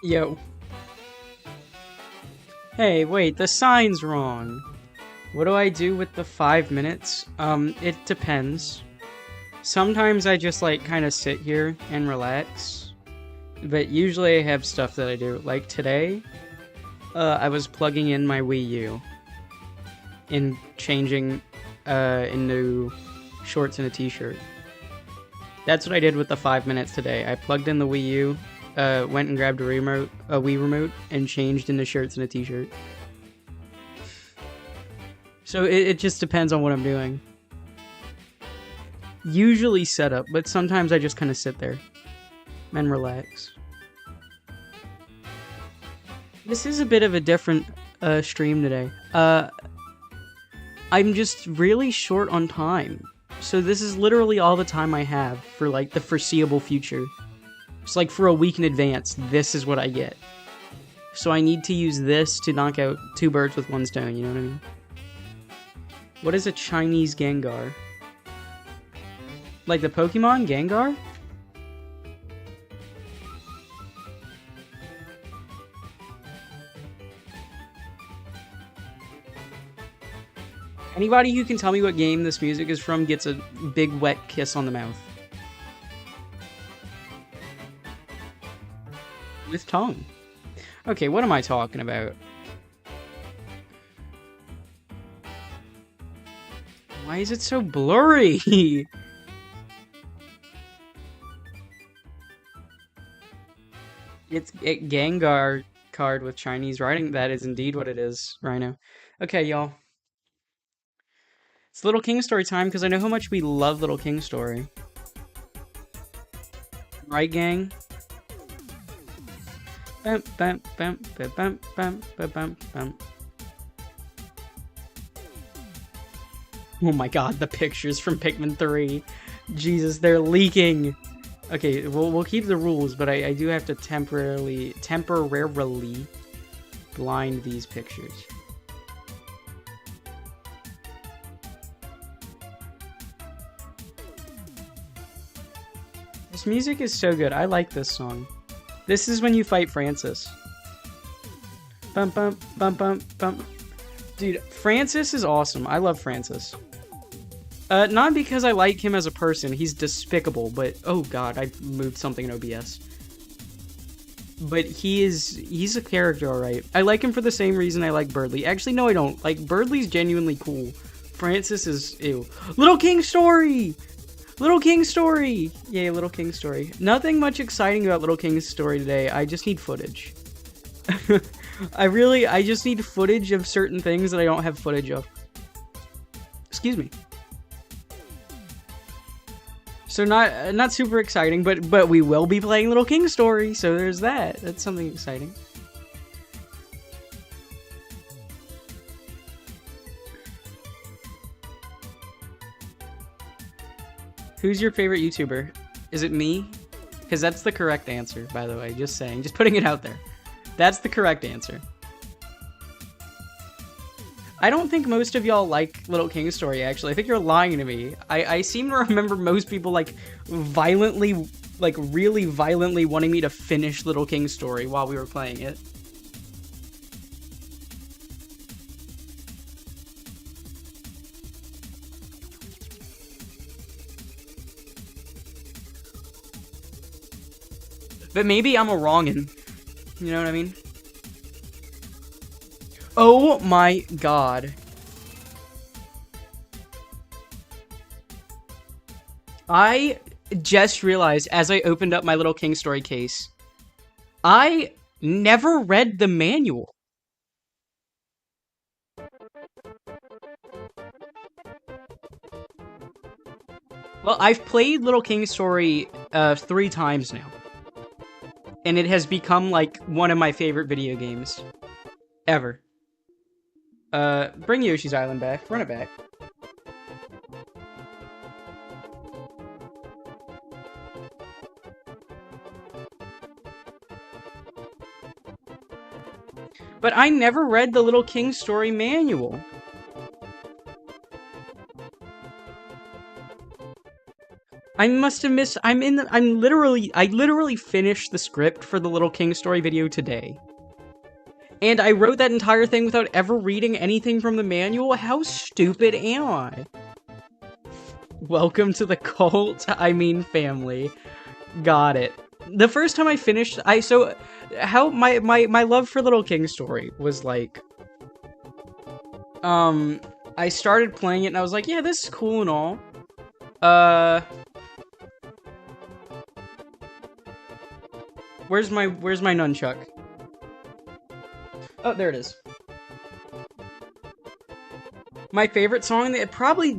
Yo. Hey, wait, the sign's wrong. What do I do with the 5 minutes? It depends. Sometimes I just, like, kind of sit here and relax. But usually I have stuff that I do. Like today, I was plugging in my Wii U. And changing, into shorts and a t-shirt. That's what I did with the 5 minutes today. I plugged in the Wii U, went and grabbed a Wii remote, and changed into shirts and a t-shirt. So it just depends on what I'm doing. Usually setup, but sometimes I just kind of sit there and relax. This is a bit of a different stream today. I'm just really short on time. So this is literally all the time I have for like the foreseeable future. It's like for a week in advance, this is what I get. So I need to use this to knock out 2 birds with 1 stone, you know what I mean? What is a Chinese Gengar? Like the Pokemon Gengar? Anybody who can tell me what game this music is from gets a big wet kiss on the mouth. With tongue. Okay, what am I talking about? Why is it so blurry? It's a Gengar card with Chinese writing. That is indeed what it is, Rhino. Okay, y'all. It's Little King Story time because I know how much we love Little King Story. Right, gang? Bam, bam, bam, bam, bam, bam, bam, bam, bam. Oh my god, the pictures from Pikmin 3. Jesus, they're leaking. Okay, we'll keep the rules, but I do have to temporarily blind these pictures. This music is so good. I like this song. This is when you fight Francis. Bum bum bum bum bum. Dude, Francis is awesome. I love Francis. Not because I like him as a person. He's despicable, but oh god, I moved something in OBS. But he's a character, alright. I like him for the same reason I like Birdly. Actually, no, I don't. Like, Birdly's genuinely cool. Francis is ew. Little King Story! Little King Story! Yay, Little King Story. Nothing much exciting about Little King Story today. I just need footage. I just need footage of certain things that I don't have footage of. Excuse me. So not super exciting, but we will be playing Little King Story, so there's that. That's something exciting. Who's your favorite YouTuber? Is it me? Because that's the correct answer, by the way. Just saying. Just putting it out there. That's the correct answer. I don't think most of y'all like Little King Story, actually. I think you're lying to me. I seem to remember most people, like, violently, like, really violently wanting me to finish Little King Story while we were playing it. But maybe I'm a wrongin'. You know what I mean? Oh my god. I just realized as I opened up my Little King Story case, I never read the manual. Well, I've played Little King Story 3 times now. And it has become, like, one of my favorite video games. Ever. Bring Yoshi's Island back. Run it back. But I never read the Little King Story manual. I must have missed. I literally finished the script for the Little King Story video today. And I wrote that entire thing without ever reading anything from the manual? How stupid am I? Welcome to the cult, I mean family. Got it. The first time I finished, my love for Little King Story was like, I started playing it and I was like, yeah, this is cool and all. Where's my nunchuck? Oh, there it is. My favorite song, probably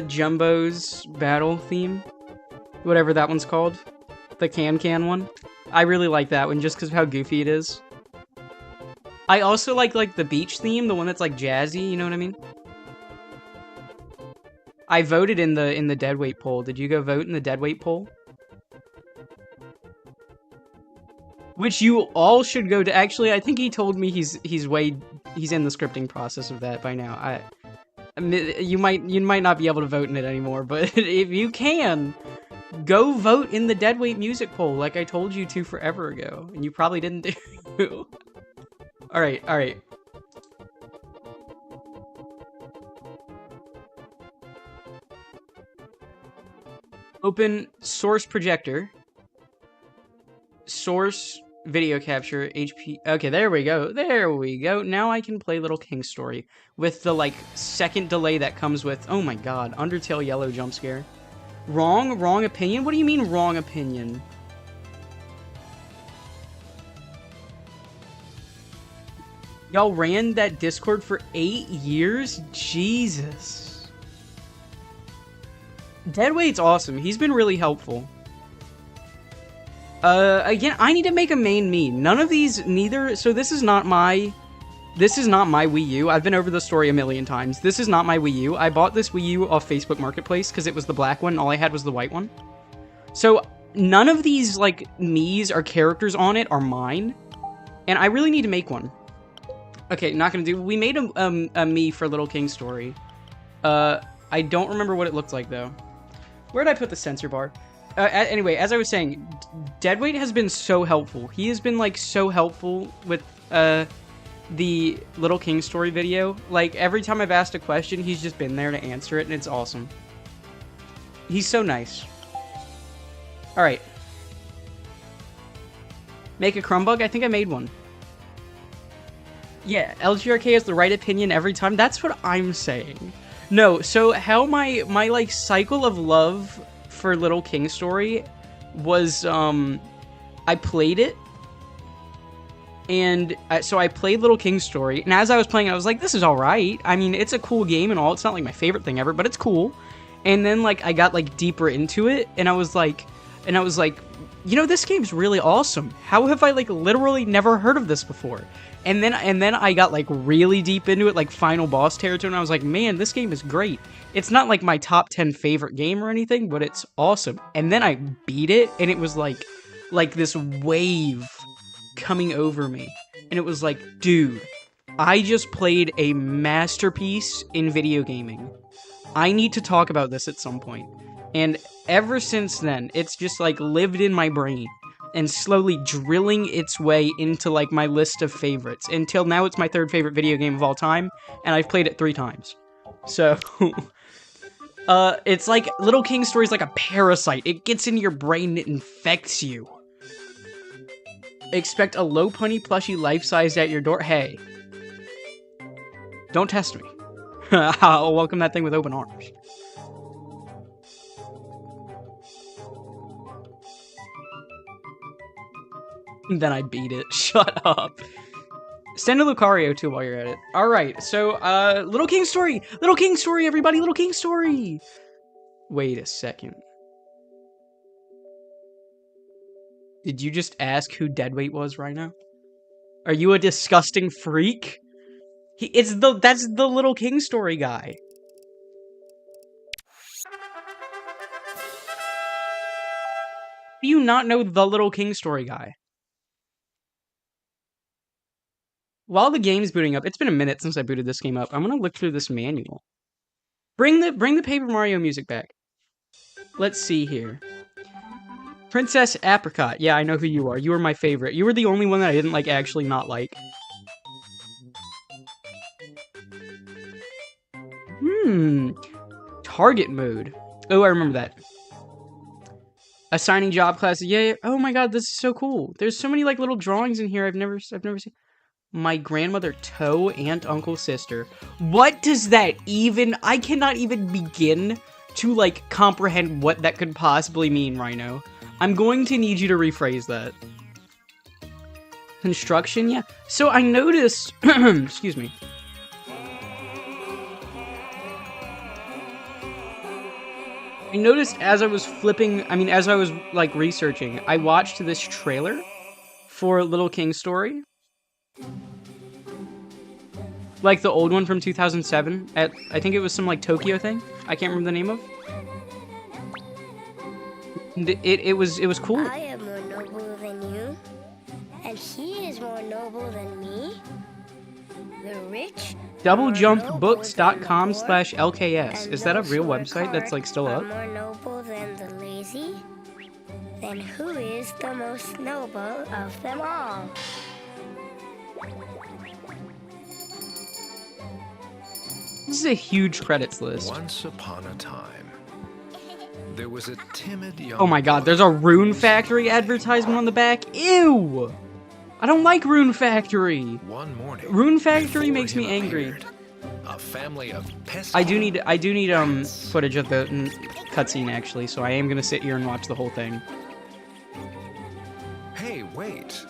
Jumbo's battle theme. Whatever that one's called. The Can one. I really like that one just because of how goofy it is. I also like the beach theme, the one that's like jazzy, you know what I mean? I voted in the deadweight poll. Did you go vote in the deadweight poll? Which you all should go to. Actually, I think he told me he's in the scripting process of that by now. You might not be able to vote in it anymore, but if you can, go vote in the deadweight music poll like I told you to forever ago, and you probably didn't do. All right. Open source projector. Source Video capture, HP. Okay, there we go. There we go. Now I can play Little King Story with the, like, second delay that comes with, oh my god, Undertale yellow jump scare. Wrong opinion? What do you mean wrong opinion? Y'all ran that Discord for 8 years? Jesus. Deadweight's awesome. He's been really helpful. Again, I need to make a main me. None of these, neither, so this is not my Wii U. I've been over the story a million times. This is not my Wii U. I bought this Wii U off Facebook Marketplace because it was the black one, and all I had was the white one. So, none of these, like, me's or characters on it are mine, and I really need to make one. Okay, not gonna do, we made a me for Little King Story. I don't remember what it looked like, though. Where'd I put the sensor bar? Anyway, as I was saying, Deadweight has been so helpful. He has been, like, so helpful with, the Little King Story video. Like, every time I've asked a question, he's just been there to answer it, and it's awesome. He's so nice. Alright. Make a Crumbug? I think I made one. Yeah, LGRK has the right opinion every time. That's what I'm saying. No, so how my like, cycle of love for Little King Story was, I played it, and so I played Little King Story, and as I was playing, I was like, this is alright. I mean, it's a cool game and all. It's not, like, my favorite thing ever, but it's cool. And then, like, I got, like, deeper into it, and I was like, you know, this game's really awesome. How have I, like, literally never heard of this before? And then I got, like, really deep into it, like, final boss territory, and I was like, man, this game is great. It's not, like, my top 10 favorite game or anything, but it's awesome. And then I beat it, and it was, like this wave coming over me. And it was like, dude, I just played a masterpiece in video gaming. I need to talk about this at some point. And ever since then, it's just, like, lived in my brain and slowly drilling its way into, like, my list of favorites. Until now, it's my third favorite video game of all time, and I've played it 3 times. So, it's like, Little King Story is like a parasite. It gets into your brain and it infects you. Expect a low punny plushie life-sized at your door. Hey. Don't test me. I'll welcome that thing with open arms. Then I beat it. Shut up. Send a Lucario too while you're at it. Alright, so, Little King Story! Little King Story, everybody! Little King Story! Wait a second. Did you just ask who Deadweight was right now? Are you a disgusting freak? That's the Little King Story guy. Do you not know the Little King Story guy? While the game's booting up, it's been a minute since I booted this game up. I'm gonna look through this manual. Bring the Paper Mario music back. Let's see here. Princess Apricot. Yeah, I know who you are. You were my favorite. You were the only one that I didn't, like, actually not like. Target mode. Oh, I remember that. Assigning job classes. Yeah. Oh my god, this is so cool. There's so many, like, little drawings in here I've never seen. My grandmother, toe, aunt, uncle, sister. What does that even... I cannot even begin to, like, comprehend what that could possibly mean, Rhino. I'm going to need you to rephrase that. Construction, yeah. So I noticed... excuse me. I noticed as I was as I was, like, researching, I watched this trailer for Little King Story. Like the old one from 2007 at, I think it was some, like, Tokyo thing. I can't remember the name of. It was cool. I am more noble than you, and he is more noble than me. The rich. Doublejumpbooks.com/LKS. Is that a real website that's, like, still up? More noble than the lazy. Then who is the most noble of them all? This is a huge credits list. Once upon a time, there was a timid young... Oh my god, there's a Rune Factory advertisement on the back? Ew! I don't like Rune Factory. One morning, Rune Factory before makes me him angry. appeared a family of pesky I do need footage of the cutscene actually, so I am gonna sit here and watch the whole thing. Hey, wait.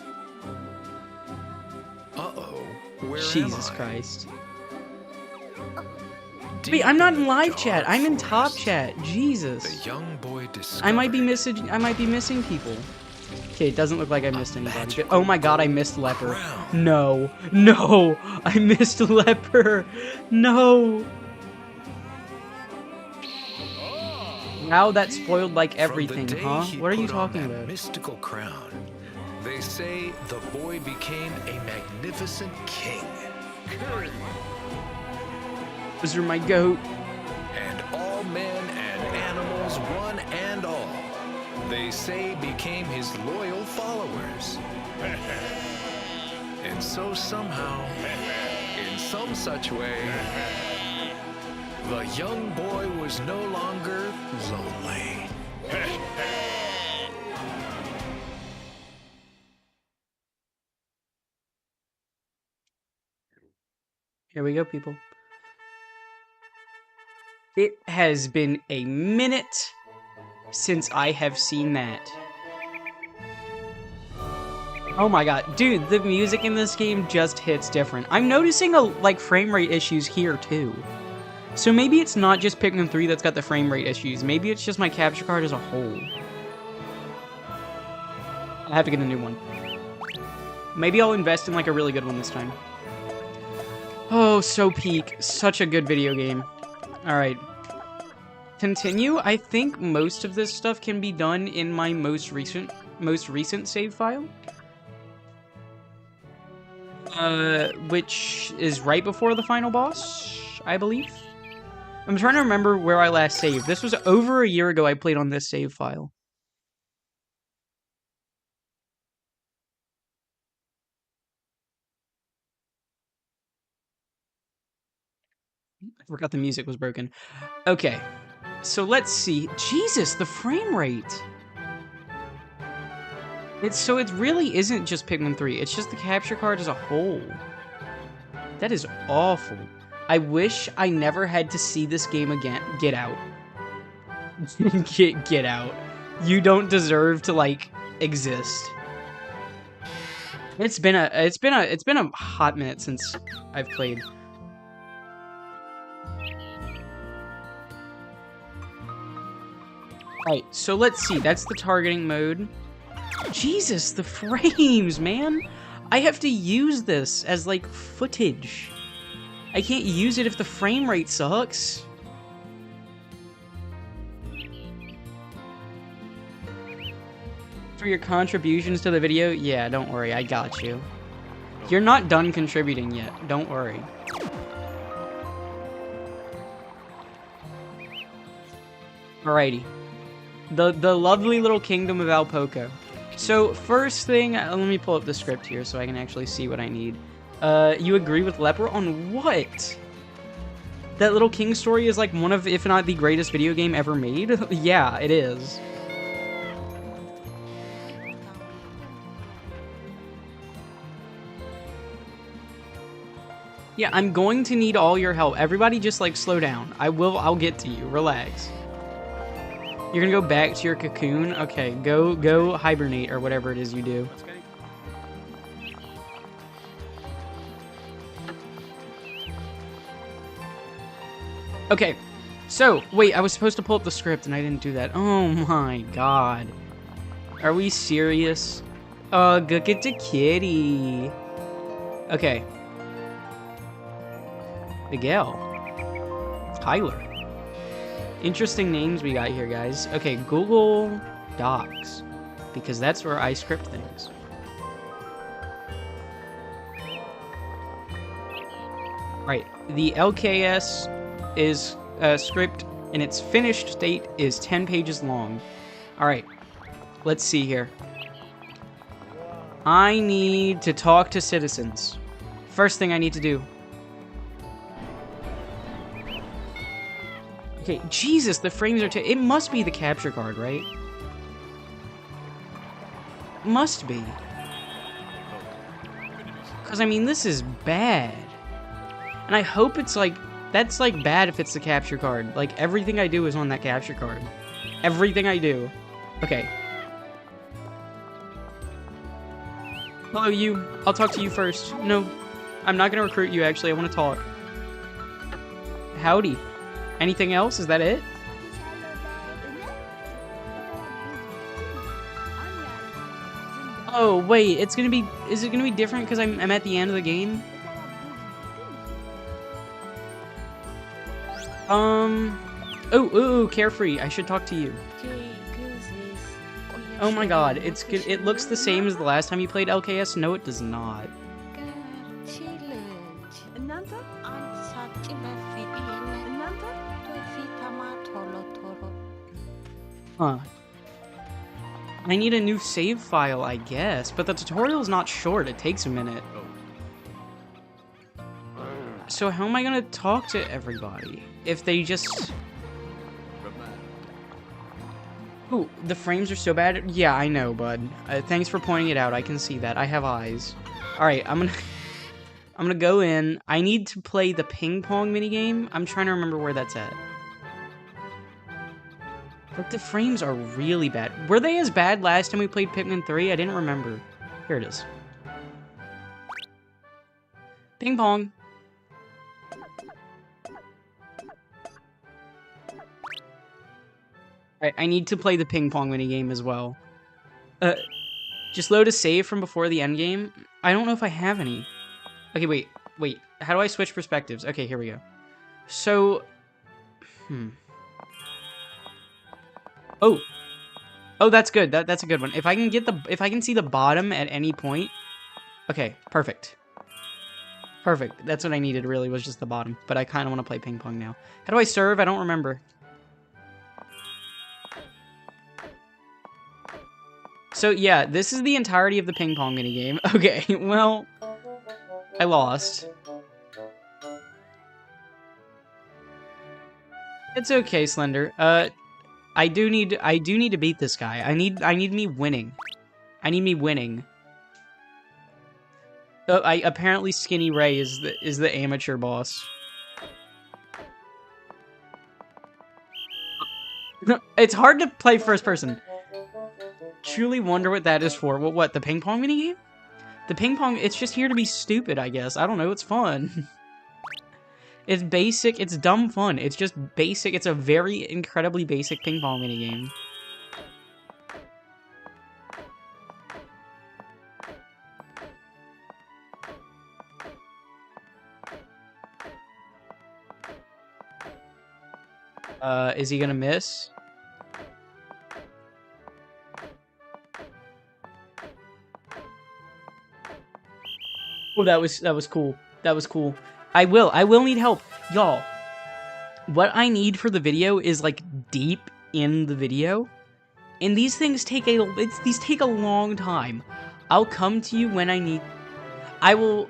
Uh-oh. Where Jesus am I? Christ. Deep Wait, I'm not in the live dark chat. I'm in top forest, chat. The Jesus. young boy discovered I might be missing people. Okay, it doesn't look like I missed anybody. magical Oh my god, I missed Leper. crown. No. No! I missed Leper! No! Wow, that spoiled like everything, From the day huh? he What are you put on talking that about? mystical crown, they say the boy became a magnificent king. Those are my goat. And all men and animals, one and all, they say became his loyal followers. And so somehow, in some such way, the young boy was no longer lonely. Here we go, people. It has been a minute since I have seen that. Oh my god. Dude, the music in this game just hits different. I'm noticing like frame rate issues here too. So maybe it's not just Pikmin 3 that's got the frame rate issues. Maybe it's just my capture card as a whole. I have to get a new one. Maybe I'll invest in like a really good one this time. Oh, so peak. Such a good video game. Alright. Continue. I think most of this stuff can be done in my most recent save file. Which is right before the final boss, I believe. I'm trying to remember where I last saved. This was over a year ago I played on this save file. I forgot the music was broken. Okay, so let's see. Jesus, the frame rate! It really isn't just Pikmin 3, it's just the capture card as a whole. That is awful. I wish I never had to see this game again. Get out. Get out. You don't deserve to, like, exist. It's been a hot minute since I've played. Alright, so let's see. That's the targeting mode. Jesus, the frames, man! I have to use this as, like, footage. I can't use it if the frame rate sucks. For your contributions to the video? Yeah, don't worry, I got you. You're not done contributing yet, don't worry. Alrighty. The lovely little kingdom of Alpoco. So, first thing, let me pull up the script here so I can actually see what I need. You agree with Leper on what? That Little King story is like one of, if not the greatest video game ever made? Yeah, it is. Yeah, I'm going to need all your help. Everybody just, like, slow down. I'll get to you. Relax. You're gonna go back to your cocoon? Okay, go hibernate or whatever it is you do. Okay, so, wait, I was supposed to pull up the script and I didn't do that. Oh my god. Are we serious? Oh, go get the kitty. Okay. Miguel. Tyler. Interesting names we got here, guys. Okay, Google Docs, because that's where I script things. Right, the LKS is a script, and its finished state is 10 pages long. Alright, let's see here. I need to talk to citizens. First thing I need to do. Okay, Jesus, the frames are it must be the capture card, right? Must be. Because, I mean, this is bad. And I hope it's like... That's, like, bad if it's the capture card. Like, everything I do is on that capture card. Everything I do. Okay. Hello, you. I'll talk to you first. No, I'm not gonna recruit you, actually. I want to talk. Howdy. Anything else? Is that it? Oh, wait. It's gonna be... Is it gonna be different because I'm at the end of the game? Oh, Carefree. I should talk to you. Oh my god, it's good. It looks the same as the last time you played LKS. No, it does not. Huh. I need a new save file, I guess, but the tutorial's not short. It takes a minute. So how am I gonna talk to everybody if they just... Ooh, the frames are so bad. Yeah, I know, bud. Thanks for pointing it out. I can see that. I have eyes. Alright, I'm gonna go in. I need to play the ping pong minigame. I'm trying to remember where that's at. But the frames are really bad. Were they as bad last time we played Pikmin 3? I didn't remember. Here it is. Ping pong. I need to play the ping pong minigame as well. Just load a save from before the end game. I don't know if I have any. Okay, wait. How do I switch perspectives? Okay, here we go. So, Oh, that's good. That's a good one. If I can see the bottom at any point. Okay, perfect. Perfect. That's what I needed. Really was just the bottom. But I kind of want to play ping pong now. How do I serve? I don't remember. So, yeah, this is the entirety of the ping pong minigame. Okay, well, I lost. It's okay, Slender. I do need to beat this guy. I need me winning. I need me winning. Apparently Skinny Ray is the amateur boss. It's hard to play first person. Truly wonder what that is for. What, the ping pong minigame? The ping pong, it's just here to be stupid, I guess. I don't know, it's fun. It's basic, it's dumb fun. It's just basic, it's a very incredibly basic ping pong minigame. Is he gonna miss? Oh, that was cool. That was cool. I will need help. Y'all, what I need for the video is, like, deep in the video. And these things take these take a long time. I'll come to you when I need... I will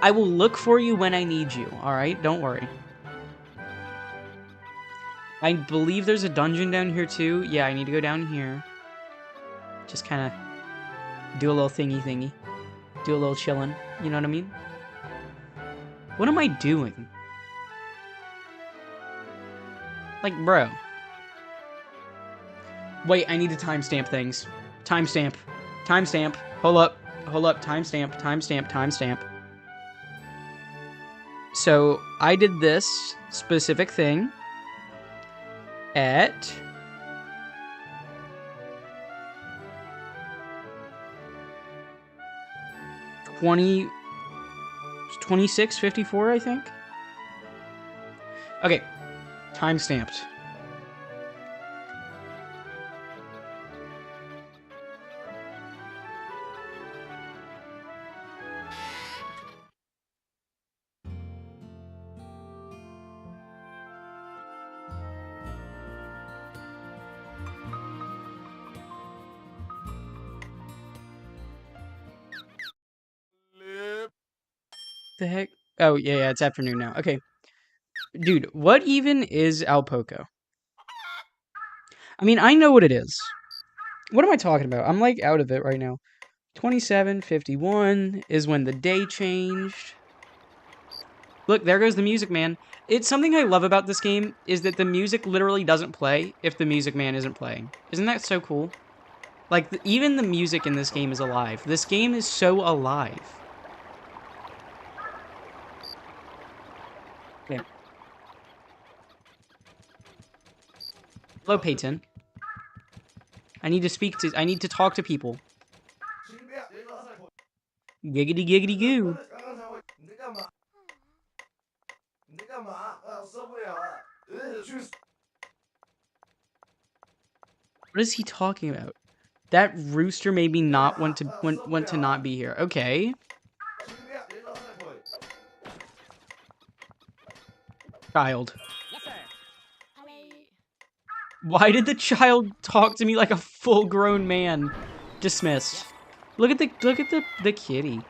look for you when I need you, alright? Don't worry. I believe there's a dungeon down here, too. Yeah, I need to go down here. Just kind of do a little thingy. Do a little chillin'. You know what I mean? What am I doing? Like, bro. Wait, I need to timestamp things. Timestamp. Hold up. Timestamp. So, I did this specific thing at 26:54, I think. Okay, time stamped. The heck? Oh, yeah, it's afternoon now. Okay. Dude, what even is Alpoco? I mean, I know what it is. What am I talking about? I'm, like, out of it right now. 27:51 is when the day changed. Look, there goes the music man. It's something I love about this game is that the music literally doesn't play if the music man isn't playing. Isn't that so cool? Like, even the music in this game is alive. This game is so alive. Okay. Hello, Peyton. I need to talk to people. Giggity giggity goo. What is he talking about? That rooster made me not want to not be here. Okay. Child. Why did the child talk to me like a full-grown man? Dismissed. Look at the kitty.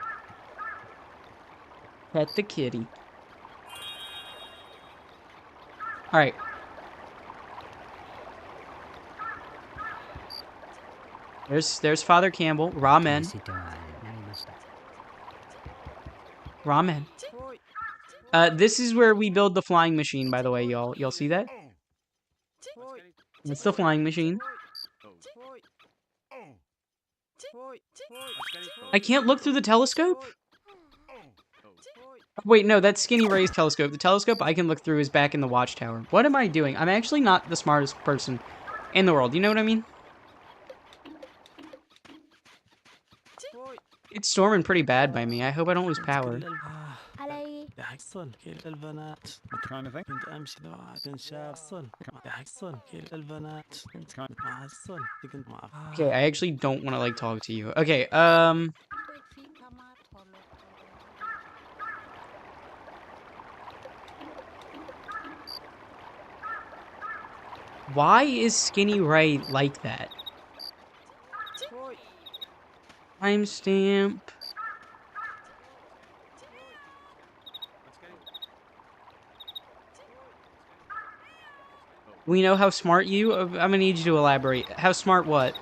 Pet the kitty. All right. There's Father Campbell. Ramen. Ramen. This is where we build the flying machine, by the way, y'all. Y'all see that? It's the flying machine. I can't look through the telescope? Wait, no, that's Skinny Ray's telescope. The telescope I can look through is back in the watchtower. What am I doing? I'm actually not the smartest person in the world. You know what I mean? It's storming pretty bad by me. I hope I don't lose power. يحصل كل البنات كنت امشي بعد شاصل يحصل كل البنات كنت محصل كنت Okay, I actually don't want to like talk to you. Okay, why is Skinny Ray like that? Timestamp. We know how smart you... I'm gonna need you to elaborate. How smart what?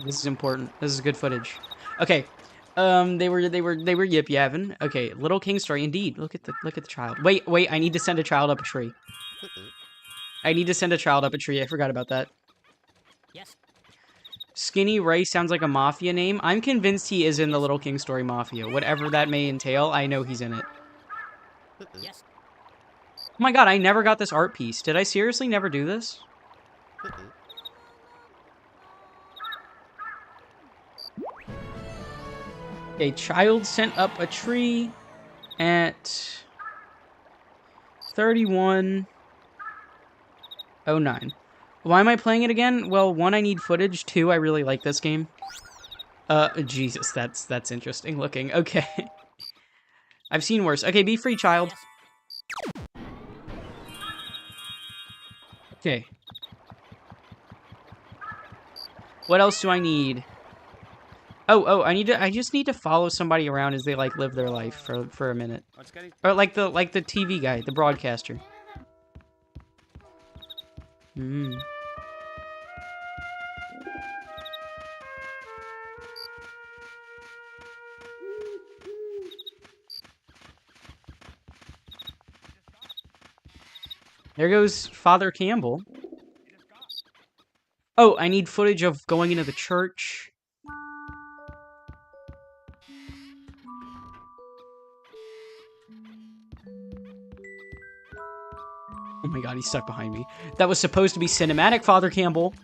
This is important. This is good footage. Okay. They were yip yapping. Okay, Little King story indeed. Look at the child. Wait, I need to send a child up a tree. I need to send a child up a tree. I forgot about that. Yes. Skinny Ray sounds like a mafia name. I'm convinced he is in the Little King Story Mafia. Whatever that may entail, I know he's in it. Yes. Oh my god, I never got this art piece. Did I seriously never do this? A child sent up a tree at 31:09. Why am I playing it again? Well, one, I need footage. Two, I really like this game. Jesus, that's interesting looking. Okay. I've seen worse. Okay, be free, child. Okay. What else do I need? Oh, I just need to follow somebody around as they like live their life for a minute. Or like the TV guy, the broadcaster. There goes Father Campbell. Oh, I need footage of going into the church. Oh my god, he's stuck behind me. That was supposed to be cinematic, Father Campbell.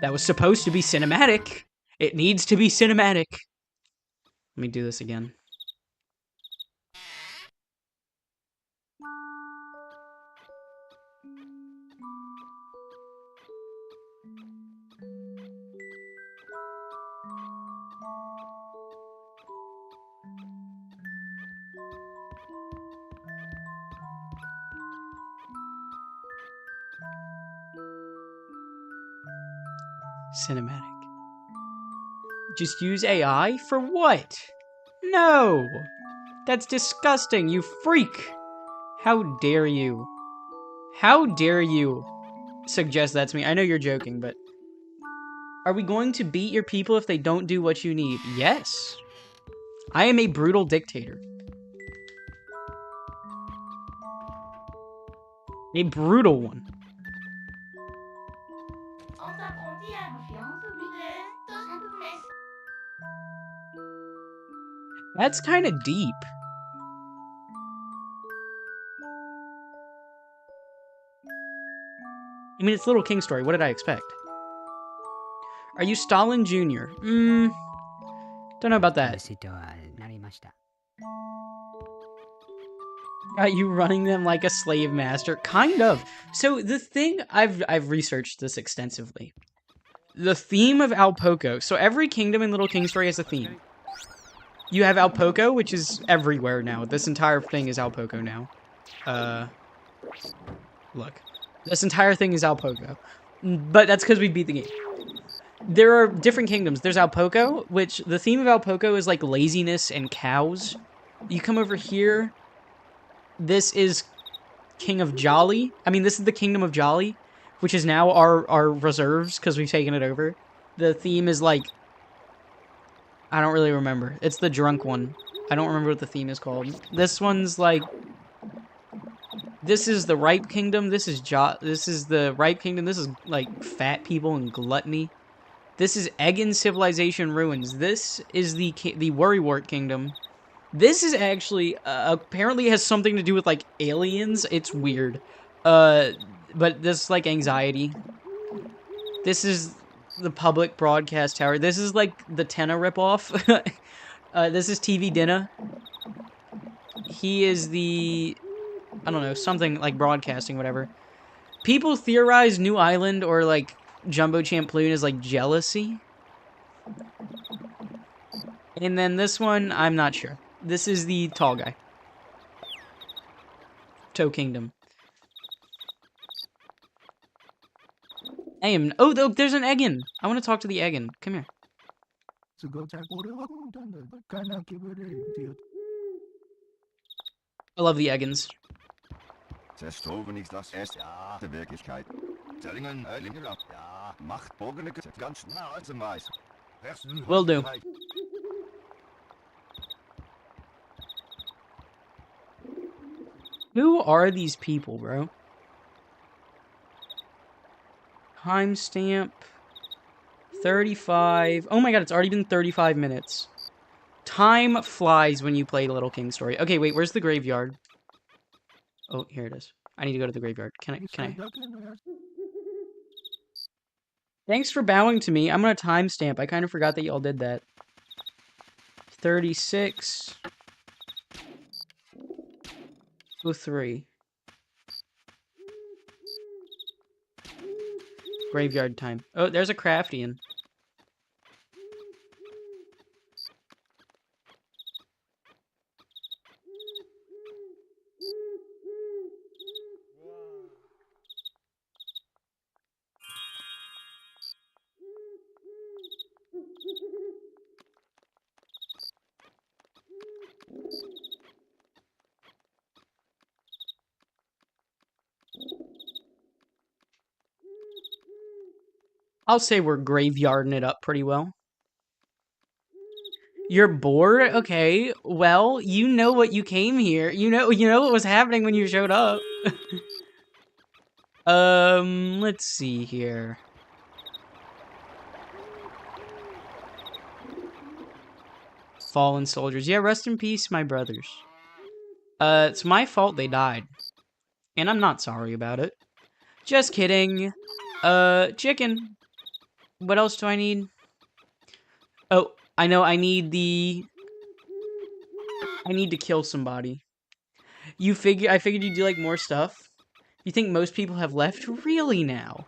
That was supposed to be cinematic. It needs to be cinematic. Let me do this again. Cinematic. Just use AI? For what? No! That's disgusting, you freak! How dare you? How dare you suggest that to me? I know you're joking, but... Are we going to beat your people if they don't do what you need? Yes. I am a brutal dictator. A brutal one. That's kind of deep. I mean, it's Little King Story. What did I expect? Are you Stalin Jr.? Don't know about that. Are you running them like a slave master? Kind of. So the thing, I've researched this extensively. The theme of Alpoco. So every kingdom in Little King Story has a theme. You have Alpoco, which is everywhere now. This entire thing is Alpoco now. Look. This entire thing is Alpoco. But that's because we beat the game. There are different kingdoms. There's Alpoco, which the theme of Alpoco is like laziness and cows. You come over here. This is King of Jolly. I mean, this is the Kingdom of Jolly, which is now our reserves because we've taken it over. The theme is like... I don't really remember. It's the drunk one. I don't remember what the theme is called. This one's like... This is the Ripe Kingdom. This is the Ripe Kingdom. This is like fat people and gluttony. This is Egan Civilization Ruins. This is the Worrywart Kingdom. This is actually apparently has something to do with like aliens. It's weird. But this is like anxiety. This is the Public Broadcast Tower. This is like the Tenna ripoff. This is TV Dinner. He is the... I don't know, something like broadcasting, whatever. People theorize New Island or like Jumbo Champloo is like jealousy. And then this one, I'm not sure. This is the tall guy. Toe Kingdom. Oh, there's an Egan. I want to talk to the Egan. Come here. I love the Egans. Will do. Who are these people, bro? Timestamp 35. Oh my god, it's already been 35 minutes. Time flies when you play Little King Story. Okay, wait, where's the graveyard? Oh, here it is. I need to go to the graveyard. Can I? Thanks for bowing to me. I'm gonna timestamp. I kind of forgot that y'all did that. 36. 03. Graveyard time. Oh, there's a Craftian. I'll say we're graveyarding it up pretty well. You're bored? Okay. Well, you know what you came here. You know what was happening when you showed up. Let's see here. Fallen soldiers. Yeah, rest in peace, my brothers. It's my fault they died. And I'm not sorry about it. Just kidding. Chicken. What else do I need? Oh, I know I need to kill somebody. I figured you'd do like more stuff. You think most people have left? Really now?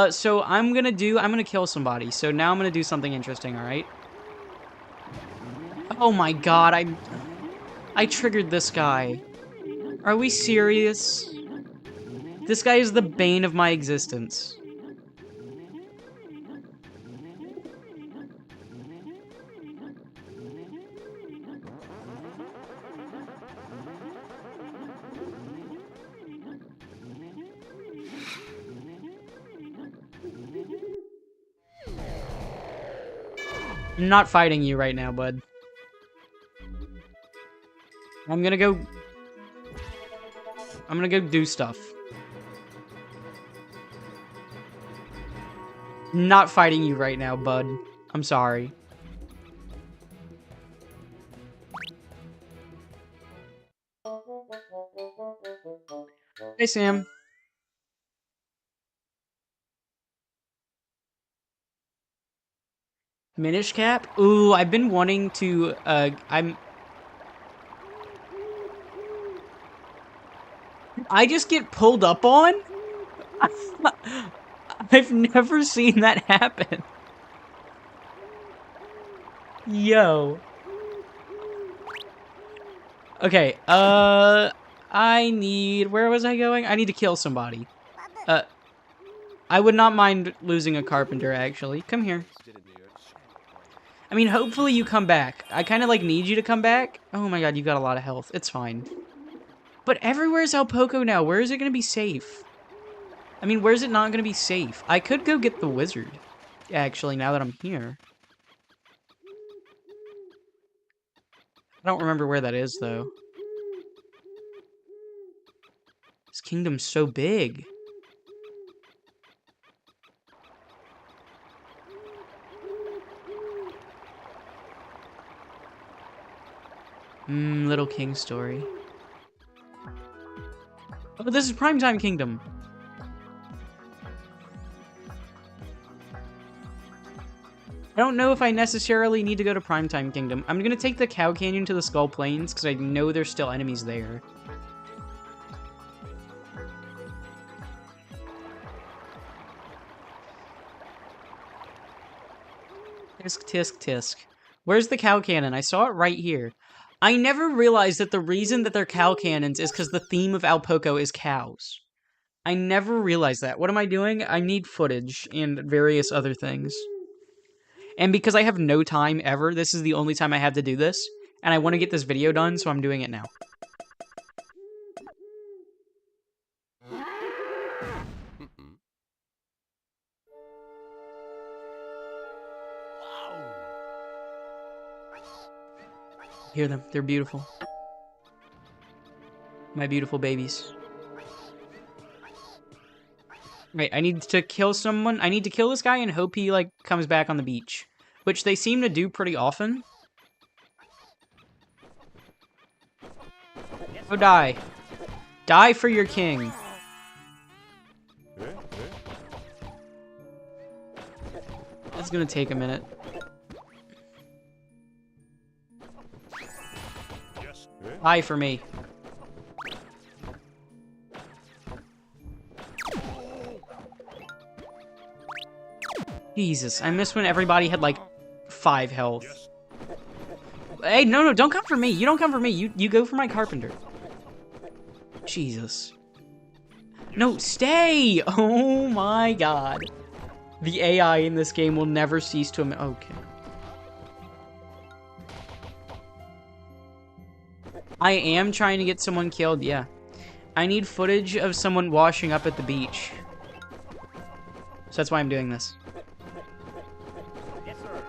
So I'm gonna kill somebody. So now I'm gonna do something interesting, alright? Oh my god, I triggered this guy. Are we serious? This guy is the bane of my existence. I'm not fighting you right now, bud. I'm gonna go do stuff. Not fighting you right now, bud. I'm sorry. Hey, Sam. Minish cap? Ooh, I've been wanting to, I just get pulled up on? I've never seen that happen. Yo. Okay, where was I going? I need to kill somebody. I would not mind losing a carpenter, actually. Come here. I mean, hopefully you come back. I kind of, like, need you to come back. Oh my god, you got a lot of health. It's fine. But everywhere's El Poco now. Where is it going to be safe? I mean, where's it not going to be safe? I could go get the wizard, actually, now that I'm here. I don't remember where that is, though. This kingdom's so big. Little King story. Oh, this is Primetime Kingdom. I don't know if I necessarily need to go to Primetime Kingdom. I'm gonna take the Cow Canyon to the Skull Plains, because I know there's still enemies there. Tisk, tisk, tisk. Where's the Cow Cannon? I saw it right here. I never realized that the reason that they're cow cannons is because the theme of El Poco is cows. I never realized that. What am I doing? I need footage and various other things. And because I have no time ever, this is the only time I have to do this. And I want to get this video done, so I'm doing it now. Hear them. They're beautiful. My beautiful babies. Right, I need to kill someone. I need to kill this guy and hope he, like, comes back on the beach. Which they seem to do pretty often. Go die. Die for your king. That's gonna take a minute. Die for me. Jesus, I miss when everybody had, like, 5 health. Hey, no, don't come for me. You don't come for me. You go for my carpenter. Jesus. No, stay! Oh my god. The AI in this game will never cease to okay. I am trying to get someone killed, yeah. I need footage of someone washing up at the beach. So that's why I'm doing this. Yes, sir.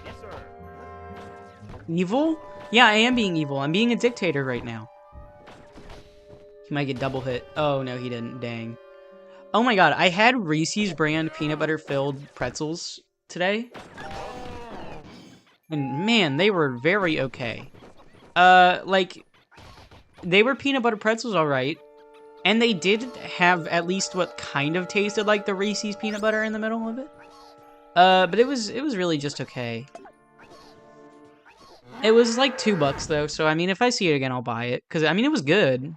Yes, sir. Evil? Yeah, I am being evil. I'm being a dictator right now. He might get double hit. Oh, no, he didn't. Dang. Oh my god, I had Reese's brand peanut butter filled pretzels today. And man, they were very okay. Like, they were peanut butter pretzels alright. And they did have at least what kind of tasted like the Reese's peanut butter in the middle of it. But it was really just okay. It was like $2 though, so I mean, if I see it again, I'll buy it. Because, I mean, it was good.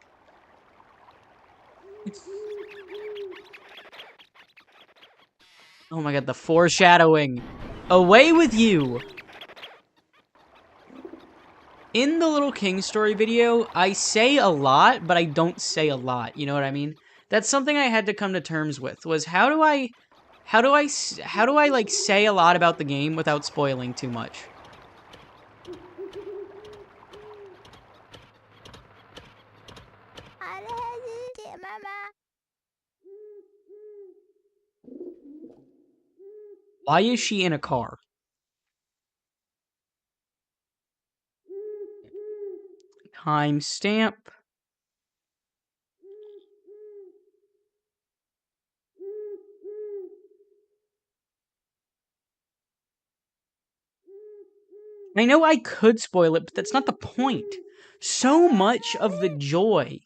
Oh my god, the foreshadowing. Away with you! In the Little King story video, I say a lot, but I don't say a lot. You know what I mean? That's something I had to come to terms with, was how do I like say a lot about the game without spoiling too much? Why is she in a car? Timestamp. I know I could spoil it, but that's not the point. So much of the joy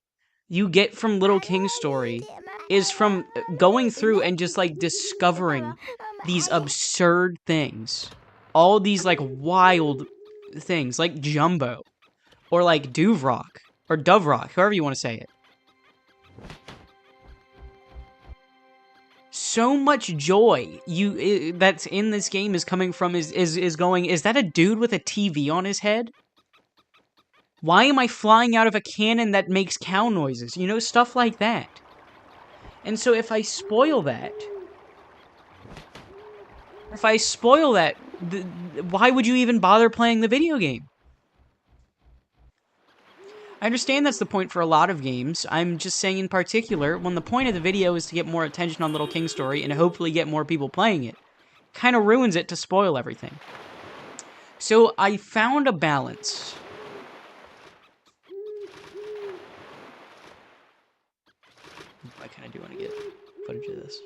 you get from Little King's story is from going through and just like discovering these absurd things. All these like wild things, like Jumbo, or like Duvrock, or Dovrock, however you want to say it. So much joy that's in this game is coming from is going, is that a dude with a TV on his head? Why am I flying out of a cannon that makes cow noises? You know, stuff like that. And so if I spoil that, why would you even bother playing the video game? I understand that's the point for a lot of games. I'm just saying in particular, when the point of the video is to get more attention on Little King's story and hopefully get more people playing it, kind of ruins it to spoil everything. So I found a balance. I kind of do want to get footage of this.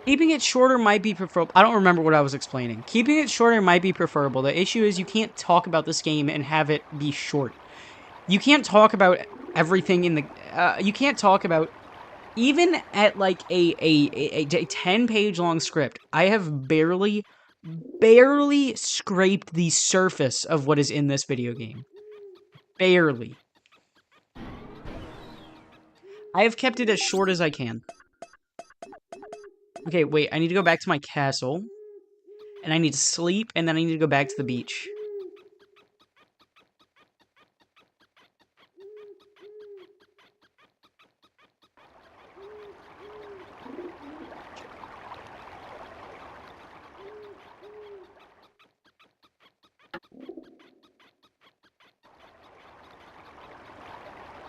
Keeping it shorter might be preferable. I don't remember what I was explaining. Keeping it shorter might be preferable. The issue is you can't talk about this game and have it be short. You can't talk about everything in the... you can't talk about... Even at, like, a 10-page long script, I have barely scraped the surface of what is in this video game. Barely. I have kept it as short as I can. Okay, wait, I need to go back to my castle. And I need to sleep, and then I need to go back to the beach.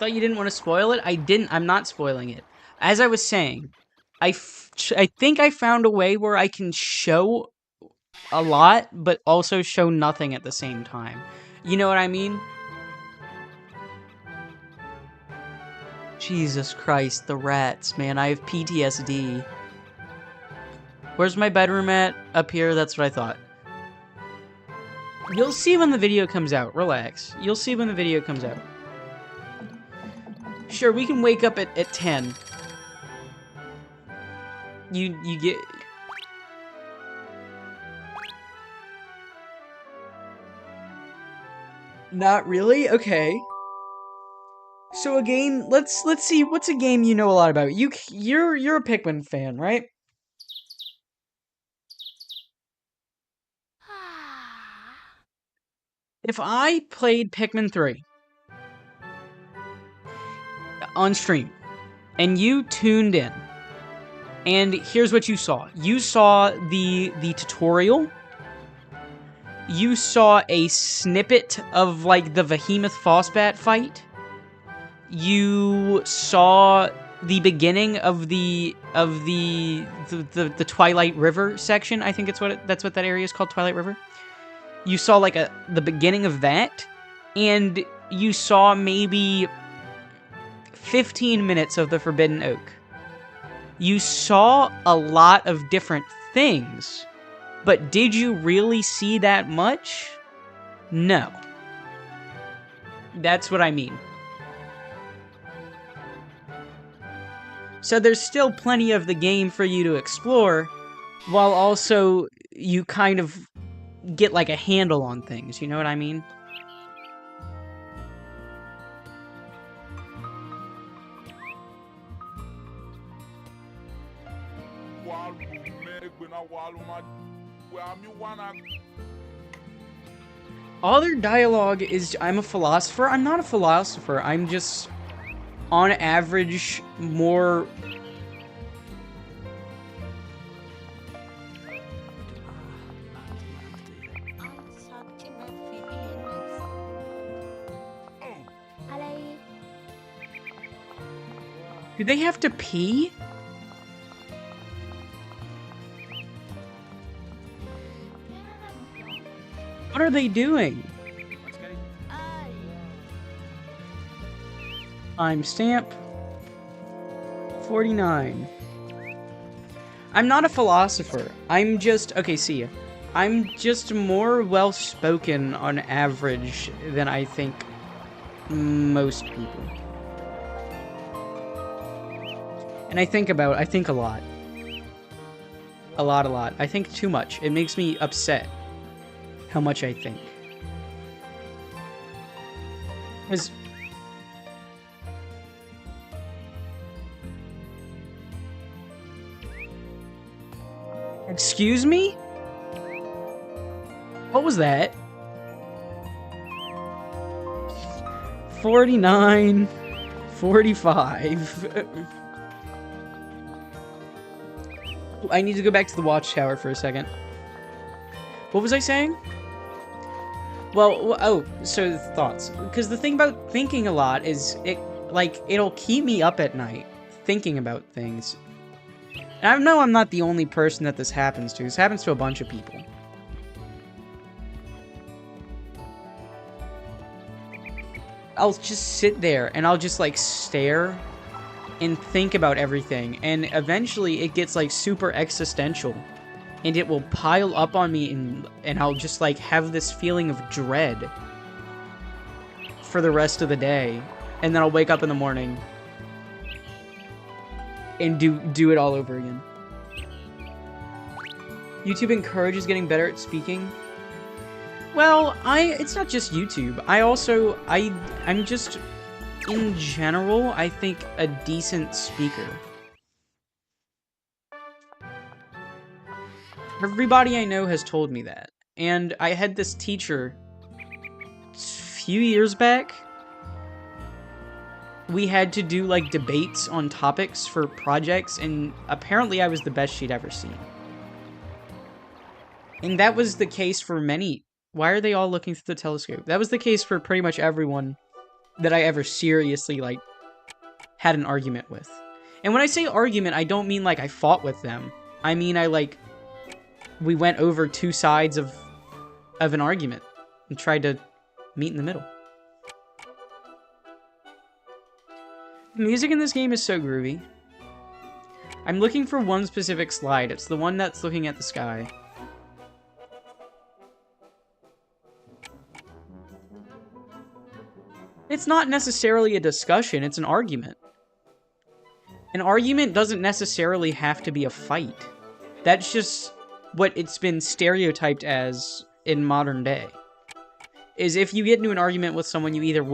Thought you didn't want to spoil it? I didn't. I'm not spoiling it. As I was saying, I think I found a way where I can show a lot, but also show nothing at the same time. You know what I mean? Jesus Christ, the rats, man. I have PTSD. Where's my bedroom at? Up here, that's what I thought. You'll see when the video comes out. Relax. You'll see when the video comes out. Sure, we can wake up at 10. You get... Not really? Okay. So a game, let's see, what's a game you know a lot about? You're a Pikmin fan, right? If I played Pikmin 3 on stream, and you tuned in, and here's what you saw. You saw the tutorial. You saw a snippet of, like, the Behemoth Fossbat fight. You saw the beginning of the Twilight River section. I think that's what that area is called, Twilight River. You saw, like, the beginning of that, and you saw maybe 15 minutes of the Forbidden Oak. You saw a lot of different things, but did you really see that much? No. That's what I mean. So there's still plenty of the game for you to explore, while also you kind of get like a handle on things, you know what I mean? All their dialogue is, I'm a philosopher. I'm not a philosopher. I'm just, on average, more... Do they have to pee? What are they doing? Timestamp 49. I'm not a philosopher. I'm just... Okay, see ya. I'm just more well-spoken on average than I think most people. And I think a lot. A lot. I think too much. It makes me upset how much I think. 'Cause... Excuse me? What was that? 49... 45... I need to go back to the watchtower for a second. What was I saying? Well, oh, so thoughts. Because the thing about thinking a lot is, it'll keep me up at night, thinking about things. And I know I'm not the only person that this happens to. This happens to a bunch of people. I'll just sit there, and I'll just, like, stare and think about everything, and eventually it gets like super existential, and it will pile up on me, and I'll just like have this feeling of dread for the rest of the day, and then I'll wake up in the morning and do it all over again. YouTube encourages getting better at speaking. Well, it's not just YouTube. I'm just, in general, I think a decent speaker. Everybody I know has told me that. And I had this teacher a few years back. We had to do like debates on topics for projects, and apparently I was the best she'd ever seen. And that was the case for many. Why are they all looking through the telescope? That was the case for pretty much everyone that I ever seriously, like, had an argument with. And when I say argument, I don't mean, like, I fought with them. I mean, we went over two sides of an argument and tried to meet in the middle. The music in this game is so groovy. I'm looking for one specific slide. It's the one that's looking at the sky. It's not necessarily a discussion, it's an argument. An argument doesn't necessarily have to be a fight. That's just what it's been stereotyped as in modern day. Is if you get into an argument with someone, you either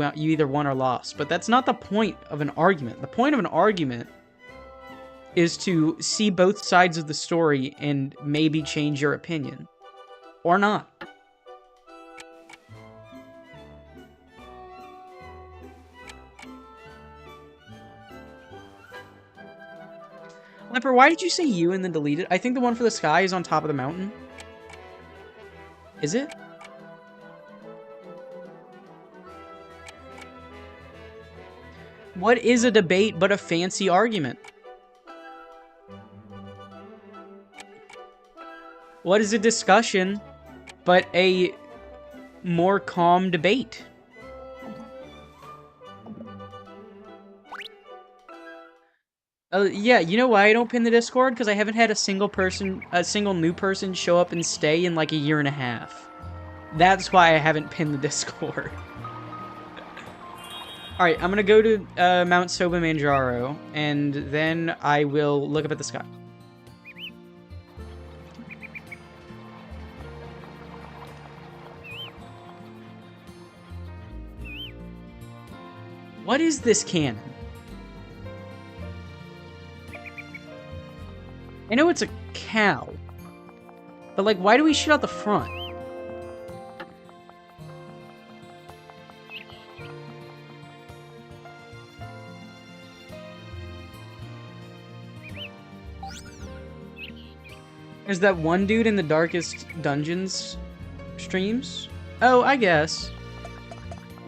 won or lost. But that's not the point of an argument. The point of an argument is to see both sides of the story and maybe change your opinion. Or not. Leper, why did you say you and then delete it? I think the one for the sky is on top of the mountain. Is it? What is a debate but a fancy argument? What is a discussion but a more calm debate? Yeah, you know why I don't pin the Discord? Because I haven't had a single new person show up and stay in like a year and a half. That's why I haven't pinned the Discord. Alright, I'm gonna go to Mount Soba-Manjaro, and then I will look up at the sky. What is this cannon? I know it's a cow. But, like, why do we shoot out the front? There's that one dude in the Darkest Dungeons streams. Oh, I guess.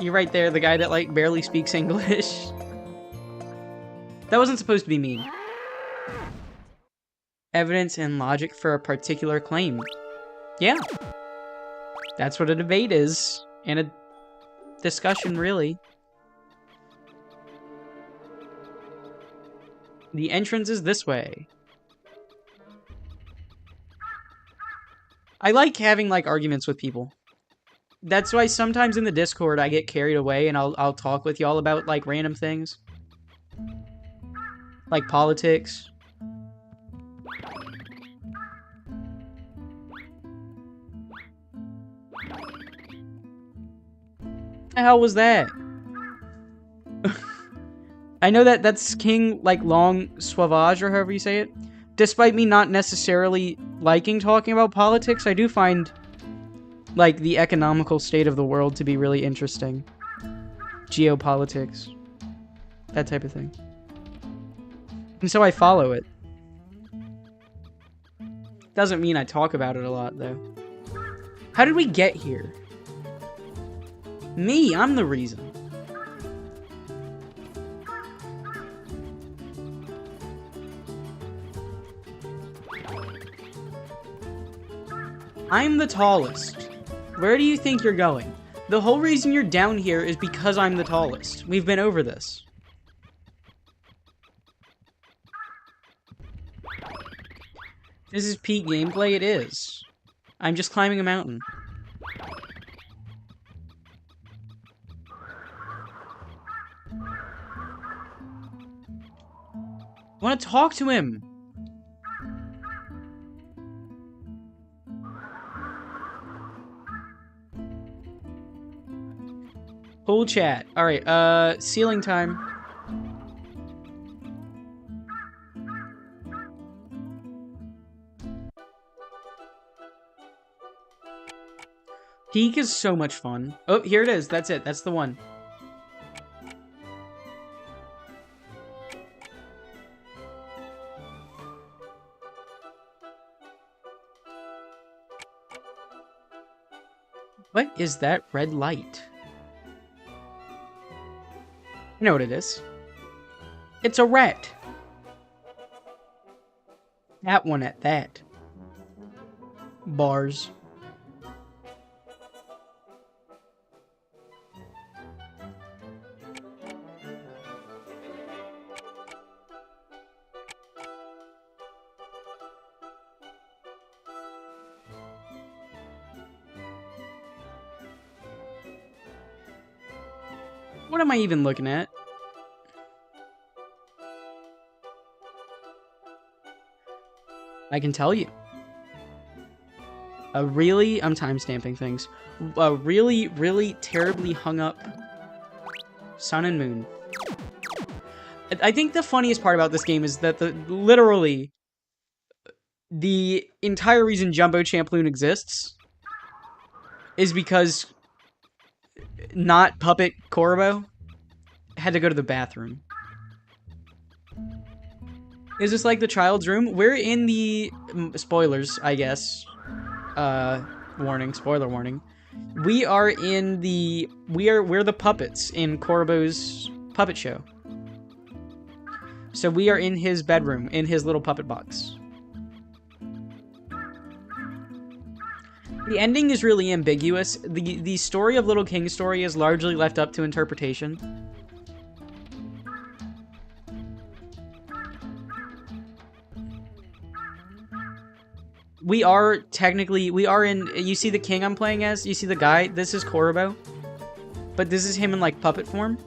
You're right there, the guy that, like, barely speaks English. That wasn't supposed to be mean. Evidence and logic for a particular claim. Yeah. That's what a debate is. And a discussion, really. The entrance is this way. I like having, like, arguments with people. That's why sometimes in the Discord I get carried away and I'll talk with y'all about, like, random things. Like politics. The hell was that? I know that that's King, like, Long Sauvage, or however you say it. Despite me not necessarily liking talking about politics, I do find, like, the economical state of the world to be really interesting. Geopolitics. That type of thing. And so I follow it. Doesn't mean I talk about it a lot, though. How did we get here? Me, I'm the reason. I'm the tallest. Where do you think you're going? The whole reason you're down here is because I'm the tallest. We've been over this. This is peak gameplay? It is. I'm just climbing a mountain. I want to talk to him. Full chat. Alright, ceiling time. Peak is so much fun. Oh, here it is. That's it. That's the one. What is that red light? You know what it is. It's a rat. That one at that. Bars. What am I even looking at? I can tell you. I'm timestamping things. A really, really terribly hung up sun and moon. I think the funniest part about this game is that literally the entire reason Jumbo Champloo exists is because not Puppet Corbo had to go to the bathroom. Is this like the child's room? We're in the spoilers, I guess. Warning, spoiler warning. We're the puppets in Corbo's puppet show. So we are in his bedroom, in his little puppet box. The ending is really ambiguous. The story of Little King's story is largely left up to interpretation. We are in, you see the king I'm playing as? You see the guy? This is Corbo. But this is him in, like, puppet form.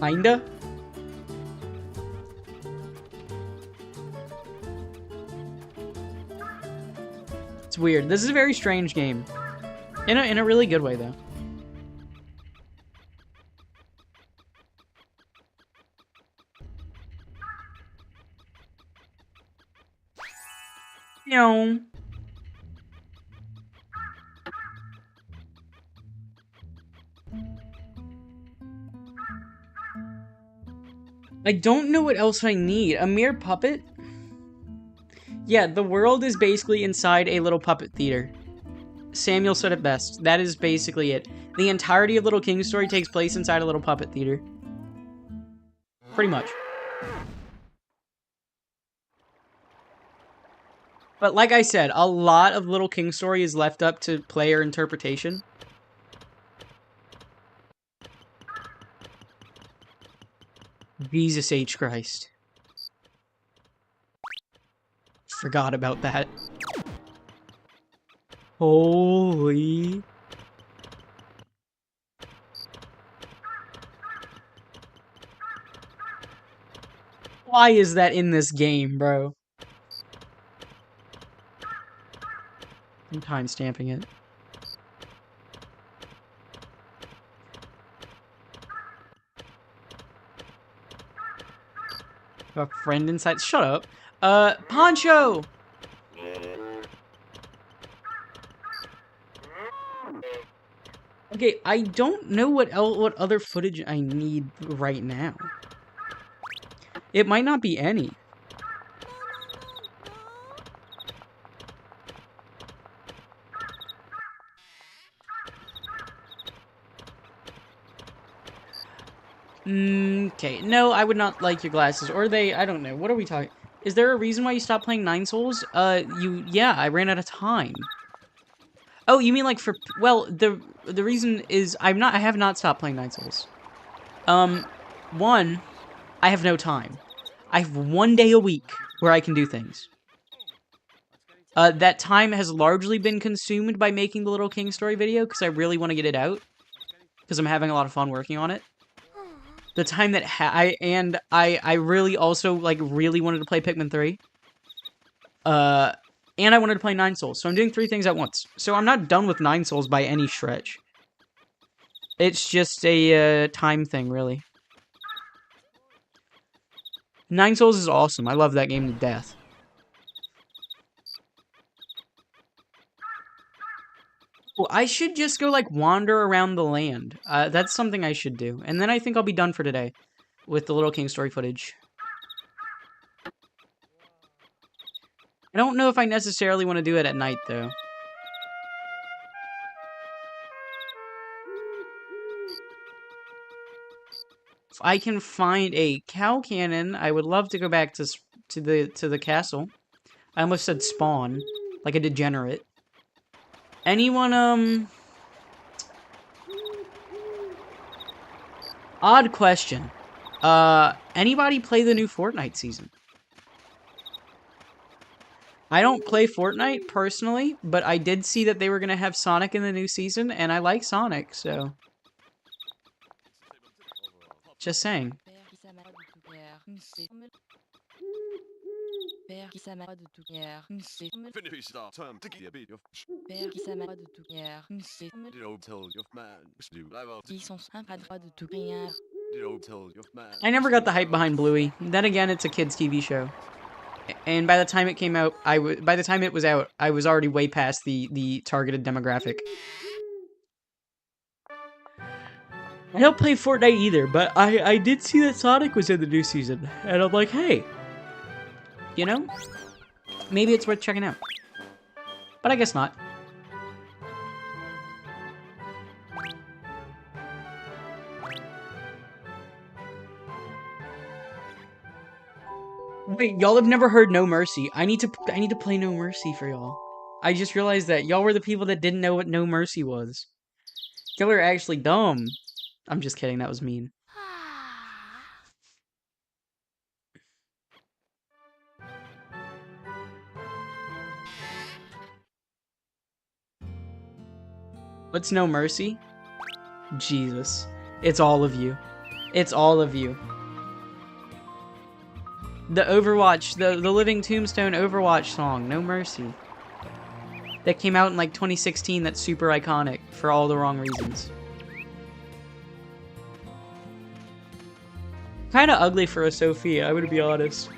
Kinda. It's weird. This is a very strange game. In a really good way, though. Meow. I don't know what else I need. A mere puppet? Yeah, the world is basically inside a little puppet theater. Samuel said it best. That is basically it. The entirety of Little King's Story takes place inside a little puppet theater. Pretty much. But like I said, a lot of Little King's Story is left up to player interpretation. Jesus H. Christ. Forgot about that. Holy... Why is that in this game, bro? I'm timestamping it. A friend inside. Shut up. Poncho! Okay, I don't know what other footage I need right now. It might not be any. Okay, no, I would not like your glasses. Or they, I don't know. What are we talking? Is there a reason why you stopped playing Nine Souls? Yeah, I ran out of time. Oh, you mean like for, well, the reason is I have not stopped playing Nine Souls. One, I have no time. I have 1 day a week where I can do things. That time has largely been consumed by making the Little King Story video, because I really want to get it out. Because I'm having a lot of fun working on it. The time that I really also, like, really wanted to play Pikmin 3. And I wanted to play Nine Souls, so I'm doing 3 things at once. So I'm not done with Nine Souls by any stretch. It's just a, time thing, really. Nine Souls is awesome. I love that game to death. Well, I should just go, like, wander around the land. That's something I should do. And then I think I'll be done for today with the Little King Story footage. I don't know if I necessarily want to do it at night, though. If I can find a cow cannon, I would love to go back to the castle. I almost said spawn, like a degenerate. Anyone, odd question. Anybody play the new Fortnite season? I don't play Fortnite, personally, but I did see that they were gonna have Sonic in the new season, and I like Sonic, so... Just saying. I never got the hype behind Bluey. Then again, it's a kids' TV show. And by the time it came out, by the time it was out, I was already way past the targeted demographic. I don't play Fortnite either, but I did see that Sonic was in the new season, and I'm like, hey, you know, maybe it's worth checking out. But I guess not. Wait, y'all have never heard No Mercy. I need to play No Mercy for y'all. I just realized that y'all were the people that didn't know what No Mercy was. Y'all are actually dumb. I'm just kidding, that was mean. What's No Mercy? Jesus. It's all of you. It's all of you. The Overwatch, the Living Tombstone Overwatch song, No Mercy. That came out in like 2016, that's super iconic for all the wrong reasons. Kinda ugly for a Sophia, I would be honest.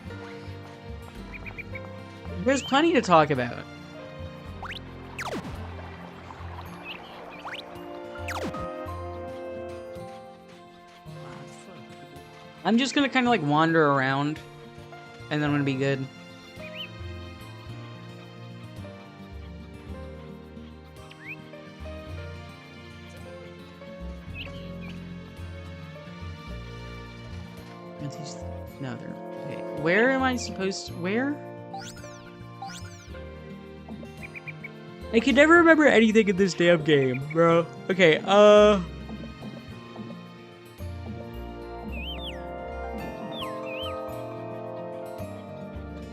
There's plenty to talk about. I'm just gonna kind of like wander around, and then I'm gonna be good. No, they're okay. Where am I supposed to? Where? I can never remember anything in this damn game, bro. Okay,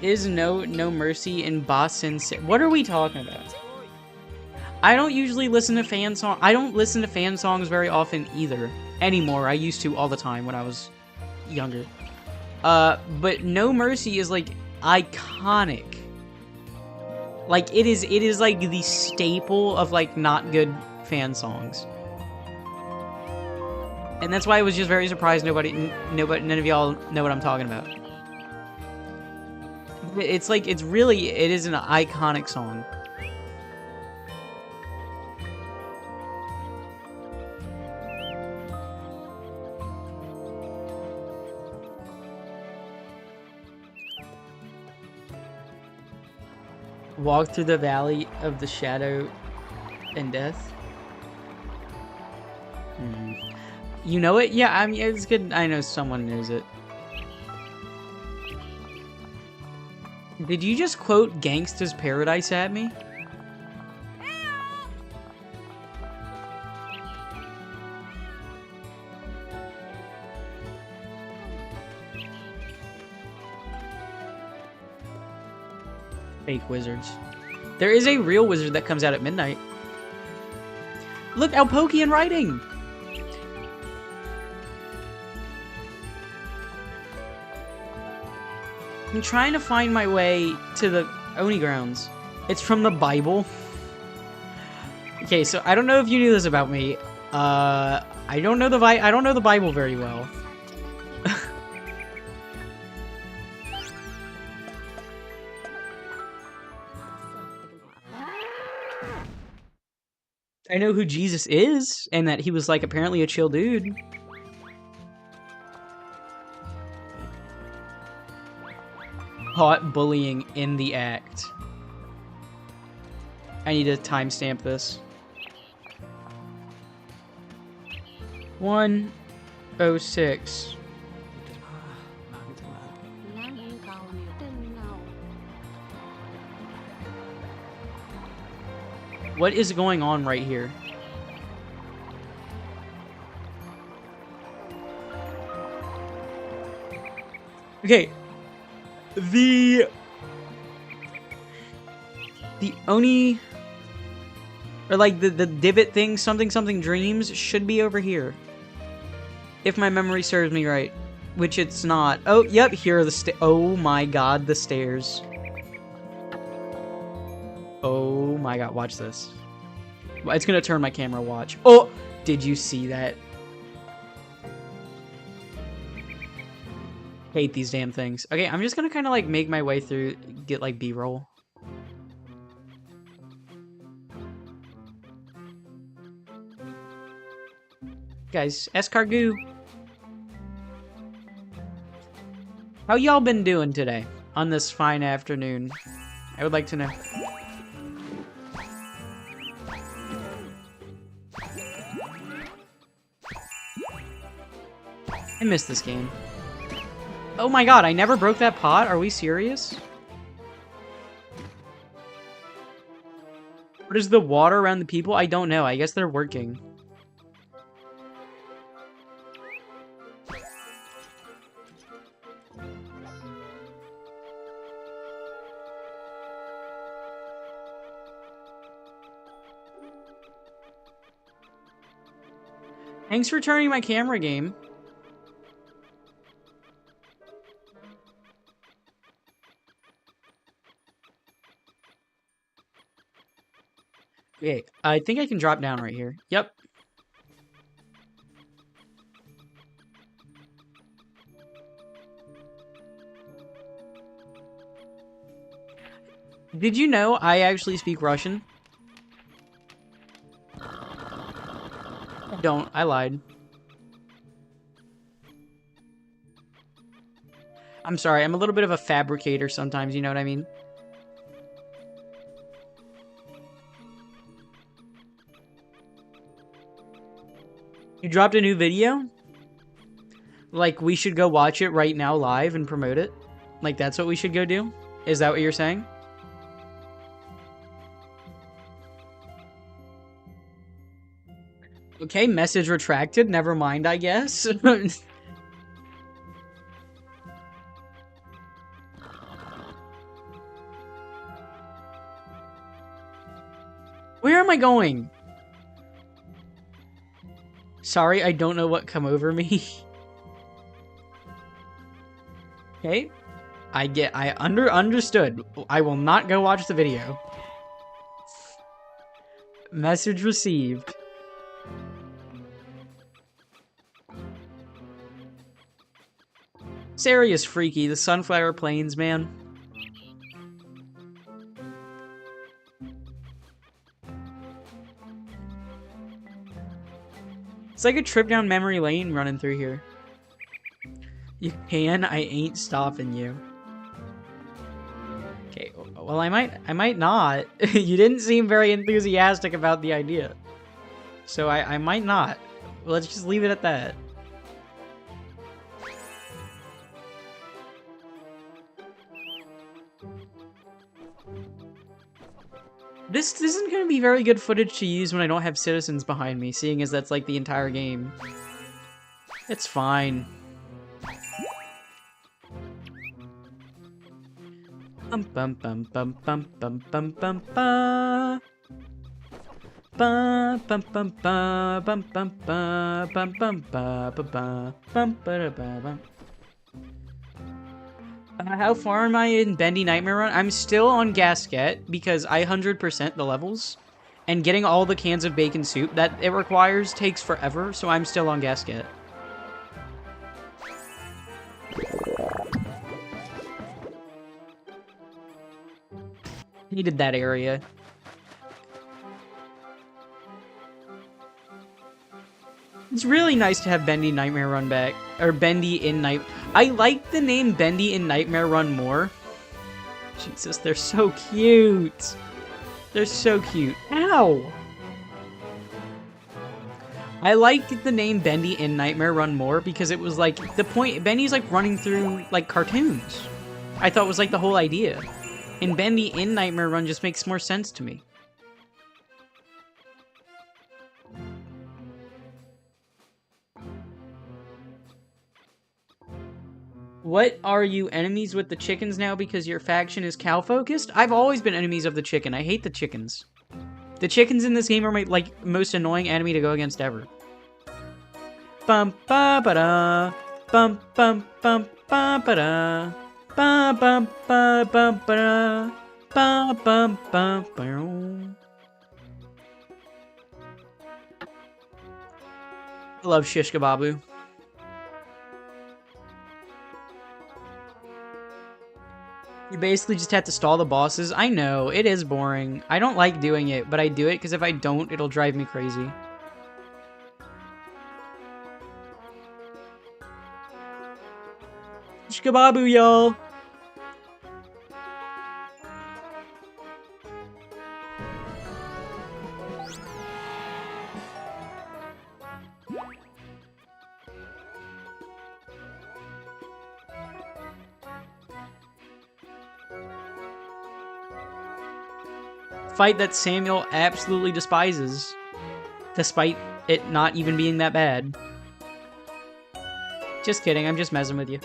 Is No Mercy in Boston City? What are we talking about? I don't usually listen to fan songs. I don't listen to fan songs very often either. Anymore. I used to all the time when I was younger. But No Mercy is like iconic. Like it is like the staple of like not good fan songs. And that's why I was just very surprised none of y'all know what I'm talking about. It's like, it is an iconic song. Walk through the valley of the shadow and death. You know it? Yeah, I mean, it's good. I know someone knows it. Did you just quote Gangsta's Paradise at me? Fake wizards. There is a real wizard that comes out at midnight. Look, Alpokian writing! I'm trying to find my way to the Oni grounds. It's from the Bible. Okay, so I don't know if you knew this about me. I don't know the Bible very well. I know who Jesus is, and that he was like apparently a chill dude. Caught bullying in the act. I need to timestamp this. 1:06. What is going on right here? Okay. The Oni, or like the divot thing, something dreams, should be over here. If my memory serves me right. Which it's not. Oh, yep, here are the oh my god, the stairs. Oh my god, watch this. It's gonna turn my camera, watch. Oh! Did you see that? Hate these damn things. Okay, I'm just gonna kind of like make my way through, get like B-roll. Guys, escargot. How y'all been doing today on this fine afternoon? I would like to know. I miss this game. Oh my god, I never broke that pot? Are we serious? What is the water around the people? I don't know. I guess they're working. Thanks for turning my camera game. Okay, I think I can drop down right here. Yep. Did you know I actually speak Russian? I don't. I lied. I'm sorry. I'm a little bit of a fabricator sometimes, you know what I mean? You dropped a new video? Like, we should go watch it right now live and promote it? Like, that's what we should go do? Is that what you're saying? Okay, message retracted. Never mind, I guess. Where am I going? Sorry, I don't know what come over me. Okay. I understood. I will not go watch the video. Message received. This area is freaky. The Sunflower Plains, man. It's like a trip down memory lane running through here. You can, I ain't stopping you. Okay, well I might not. You didn't seem very enthusiastic about the idea. So I might not. Let's just leave it at that. This isn't going to be very good footage to use when I don't have citizens behind me, seeing as that's like the entire game. It's fine. Bum bum bum bum bum bum bum bum ba. Ba bum bum ba bum bum ba bum bum ba ba ba bum ba ba bum. How far am I in Bendy Nightmare Run? I'm still on Gasket because I 100% the levels. And getting all the cans of bacon soup that it requires takes forever, so I'm still on Gasket. Needed that area. It's really nice to have Bendy Nightmare Run back. Or Bendy in Night... I like the name Bendy in Nightmare Run more. Jesus, they're so cute. They're so cute. Ow! I liked the name Bendy in Nightmare Run more because it was like... The point... Bendy's like running through like cartoons. I thought was like the whole idea. And Bendy in Nightmare Run just makes more sense to me. What are you, enemies with the chickens now because your faction is cow-focused? I've always been enemies of the chicken. I hate the chickens. The chickens in this game are my, like, most annoying enemy to go against ever. Bum ba ba da. Bum bum bum ba ba da. Ba bum ba bum ba da. Ba bum bum ba. I love shish kababu. You basically just have to stall the bosses. I know, it is boring. I don't like doing it, but I do it because if I don't, it'll drive me crazy. Shkababu, y'all! Fight that Samuel absolutely despises, despite it not even being that bad. Just kidding, I'm just messing with you.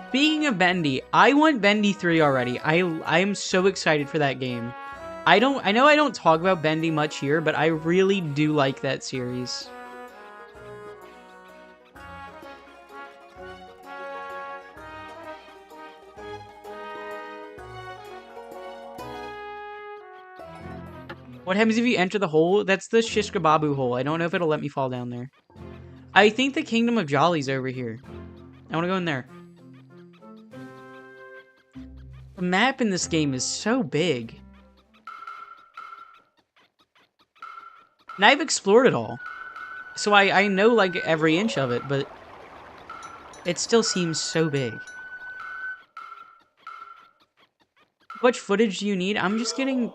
Speaking of Bendy, I want Bendy 3 already. I am so excited for that game. I know I don't talk about Bendy much here, but I really do like that series. What happens if you enter the hole? That's the Shishkababu hole. I don't know if it'll let me fall down there. I think the Kingdom of Jolly's over here. I want to go in there. The map in this game is so big. And I've explored it all. So I know like every inch of it, but it still seems so big. How much footage do you need? I'm just getting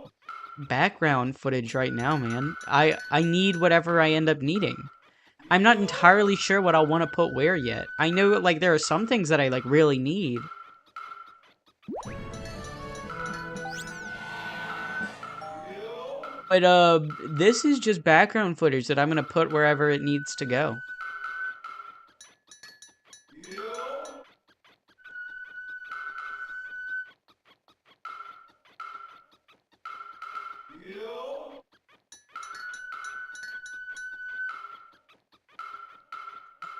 background footage right now, man. I need whatever I end up needing. I'm not entirely sure what I'll want to put where yet. I know like there are some things that I like really need. But this is just background footage that I'm gonna put wherever it needs to go.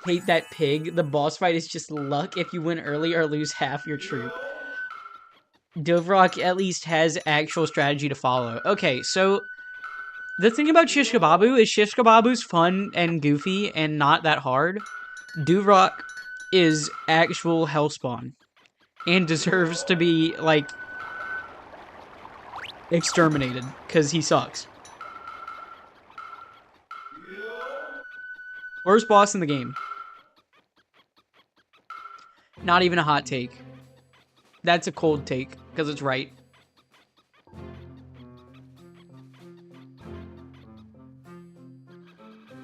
Hate that pig. The boss fight is just luck if you win early or lose half your troop. Dovrock at least has actual strategy to follow. Okay, so the thing about Shish Kababu is Shish Kababu's fun and goofy and not that hard. Duvrock is actual hellspawn and deserves to be, like, exterminated because he sucks. Worst boss in the game. Not even a hot take. That's a cold take because it's right.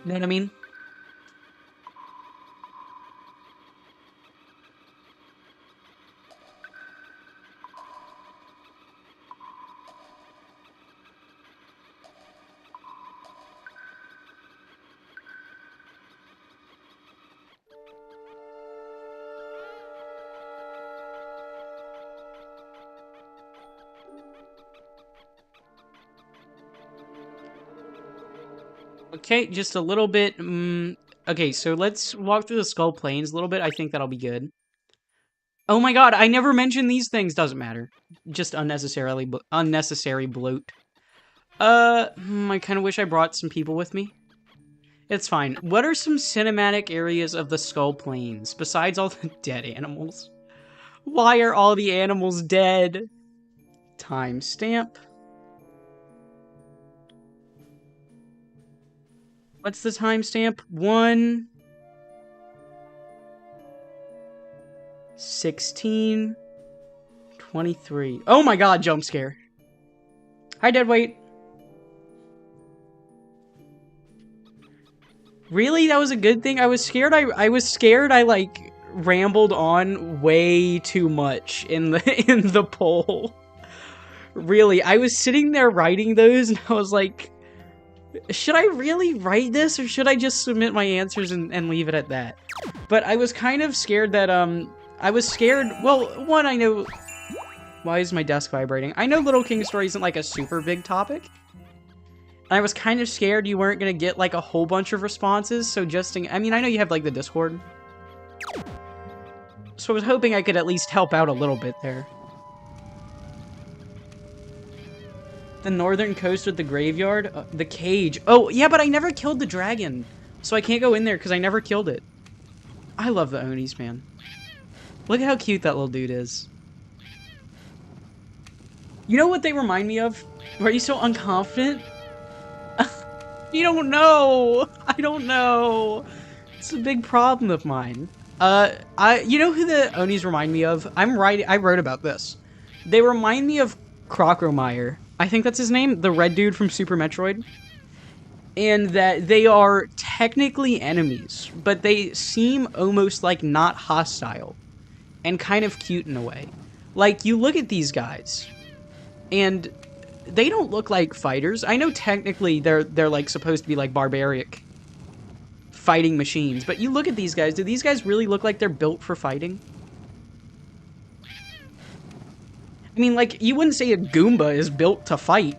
You know what I mean? Okay, just a little bit. Okay, so let's walk through the Skull Plains a little bit. I think that'll be good. Oh my god, I never mentioned these things. Doesn't matter. Just unnecessary bloat. I kind of wish I brought some people with me. It's fine. What are some cinematic areas of the Skull Plains, besides all the dead animals? Why are all the animals dead? Timestamp. What's the timestamp? 1:16:23. Oh my god, jump scare. Hi, Deadweight. Really? That was a good thing? I was scared I like rambled on way too much in the poll. Really, I was sitting there writing those and I was like, should I really write this or should I just submit my answers and leave it at that? But I was kind of scared that, I was scared, well, one, I know, why is my desk vibrating? I know Little King Story isn't like a super big topic. And I was kind of scared you weren't gonna get like a whole bunch of responses, so I mean, I know you have like the Discord. So I was hoping I could at least help out a little bit there. The northern coast with the graveyard? The cage. Oh, yeah, but I never killed the dragon. So I can't go in there because I never killed it. I love the Onis, man. Look at how cute that little dude is. You know what they remind me of? Are you so unconfident? You don't know. I don't know. It's a big problem of mine. You know who the Onis remind me of? I wrote about this. They remind me of Crocomire. I think that's his name, the red dude from Super Metroid. And that they are technically enemies, but they seem almost like not hostile. And kind of cute in a way. Like, you look at these guys, and they don't look like fighters. I know technically they're like supposed to be like barbaric fighting machines, but you look at these guys, do these guys really look like they're built for fighting? I mean, like, you wouldn't say a Goomba is built to fight.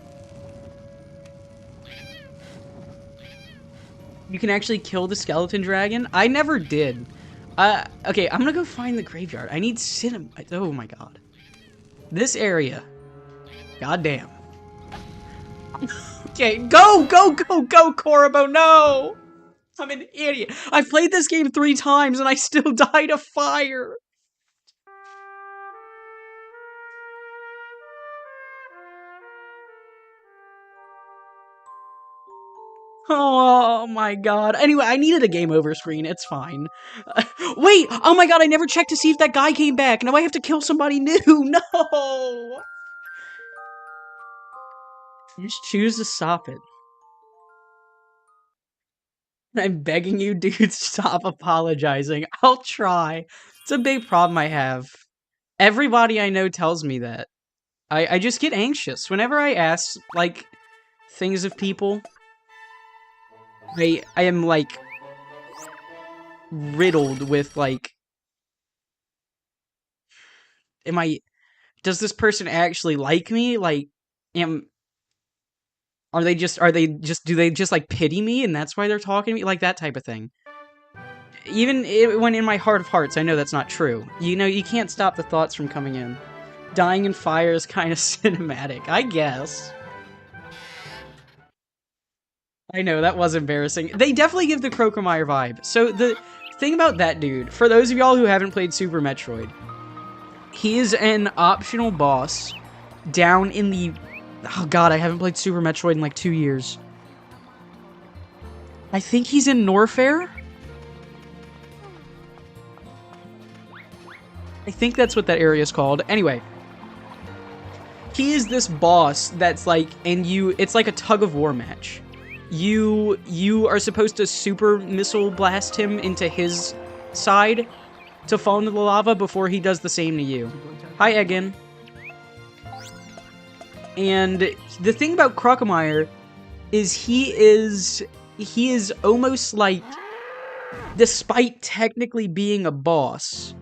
You can actually kill the skeleton dragon? I never did. Okay, I'm gonna go find the graveyard. I need cinema. Oh my god. This area. Goddamn. Okay, go, Korobo, no! I'm an idiot. I've played this game 3 times and I still died of fire. Oh my god. Anyway, I needed a game over screen. It's fine. Wait! Oh my god, I never checked to see if that guy came back. Now I have to kill somebody new. No! Just choose to stop it. I'm begging you, dude, stop apologizing. I'll try. It's a big problem I have. Everybody I know tells me that. I just get anxious. Whenever I ask, like, things of people, I am, like, riddled with, like, does this person actually like me? Like, do they just, like, pity me and that's why they're talking to me? Like, that type of thing. Even when in my heart of hearts, I know that's not true. You know, you can't stop the thoughts from coming in. Dying in fire is kind of cinematic, I guess. I know, that was embarrassing. They definitely give the Crocomire vibe. So the thing about that dude, for those of y'all who haven't played Super Metroid, he is an optional boss down in the... Oh god, I haven't played Super Metroid in like 2 years. I think he's in Norfair? I think that's what that area is called. Anyway. He is this boss that's like, it's like a tug-of-war match. You are supposed to super missile blast him into his side to fall into the lava before he does the same to you. Hi, Egan. And the thing about Crocomire is he is almost like, despite technically being a boss,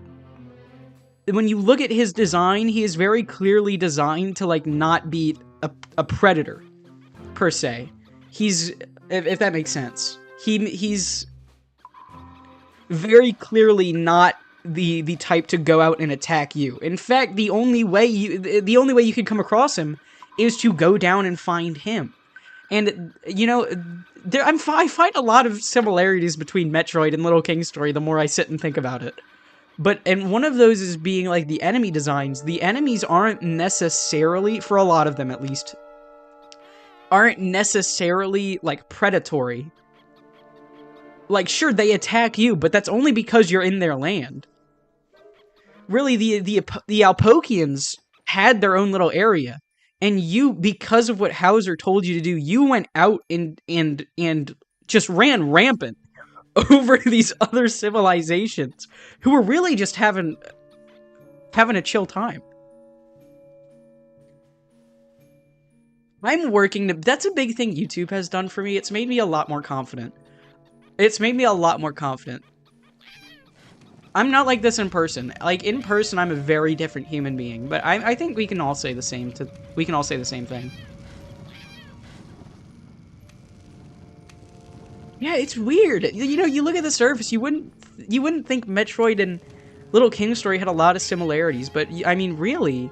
when you look at his design, he is very clearly designed to, like, not be a predator, per se. He's, if that makes sense. He's very clearly not the type to go out and attack you. In fact, the only way you can come across him is to go down and find him. And, you know, I find a lot of similarities between Metroid and Little King's Story the more I sit and think about it. And one of those is being, like, the enemy designs. The enemies aren't necessarily, for a lot of them at least, aren't necessarily, like, predatory. Like, sure, they attack you, but that's only because you're in their land. Really, the Alpokians had their own little area. And you, because of what Hauser told you to do, you went out and just ran rampant over these other civilizations who were really just having a chill time. I'm working to... That's a big thing YouTube has done for me. It's made me a lot more confident. I'm not like this in person. Like, in person, I'm a very different human being. But I think we can all say the same thing. Yeah, it's weird. You know, you look at the surface, you wouldn't think Metroid and Little King's Story had a lot of similarities, but I mean, really,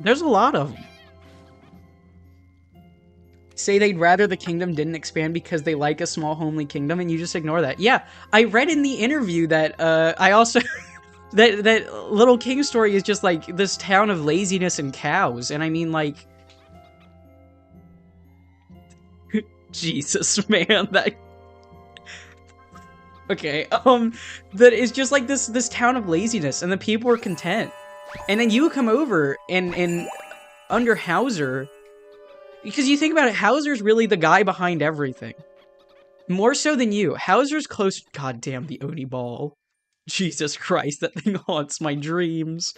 there's a lot of them. Say they'd rather the kingdom didn't expand because they like a small homely kingdom, and you just ignore that. Yeah, I read in the interview that I also that Little King's Story is just like this town of laziness and cows, and I mean, like, Jesus, man, that... Okay, that is just like this town of laziness, and the people are content. And then you come over, and under Hauser, because you think about it, Hauser's really the guy behind everything. More so than you. Hauser's close... God damn, the Oni ball. Jesus Christ, that thing haunts my dreams.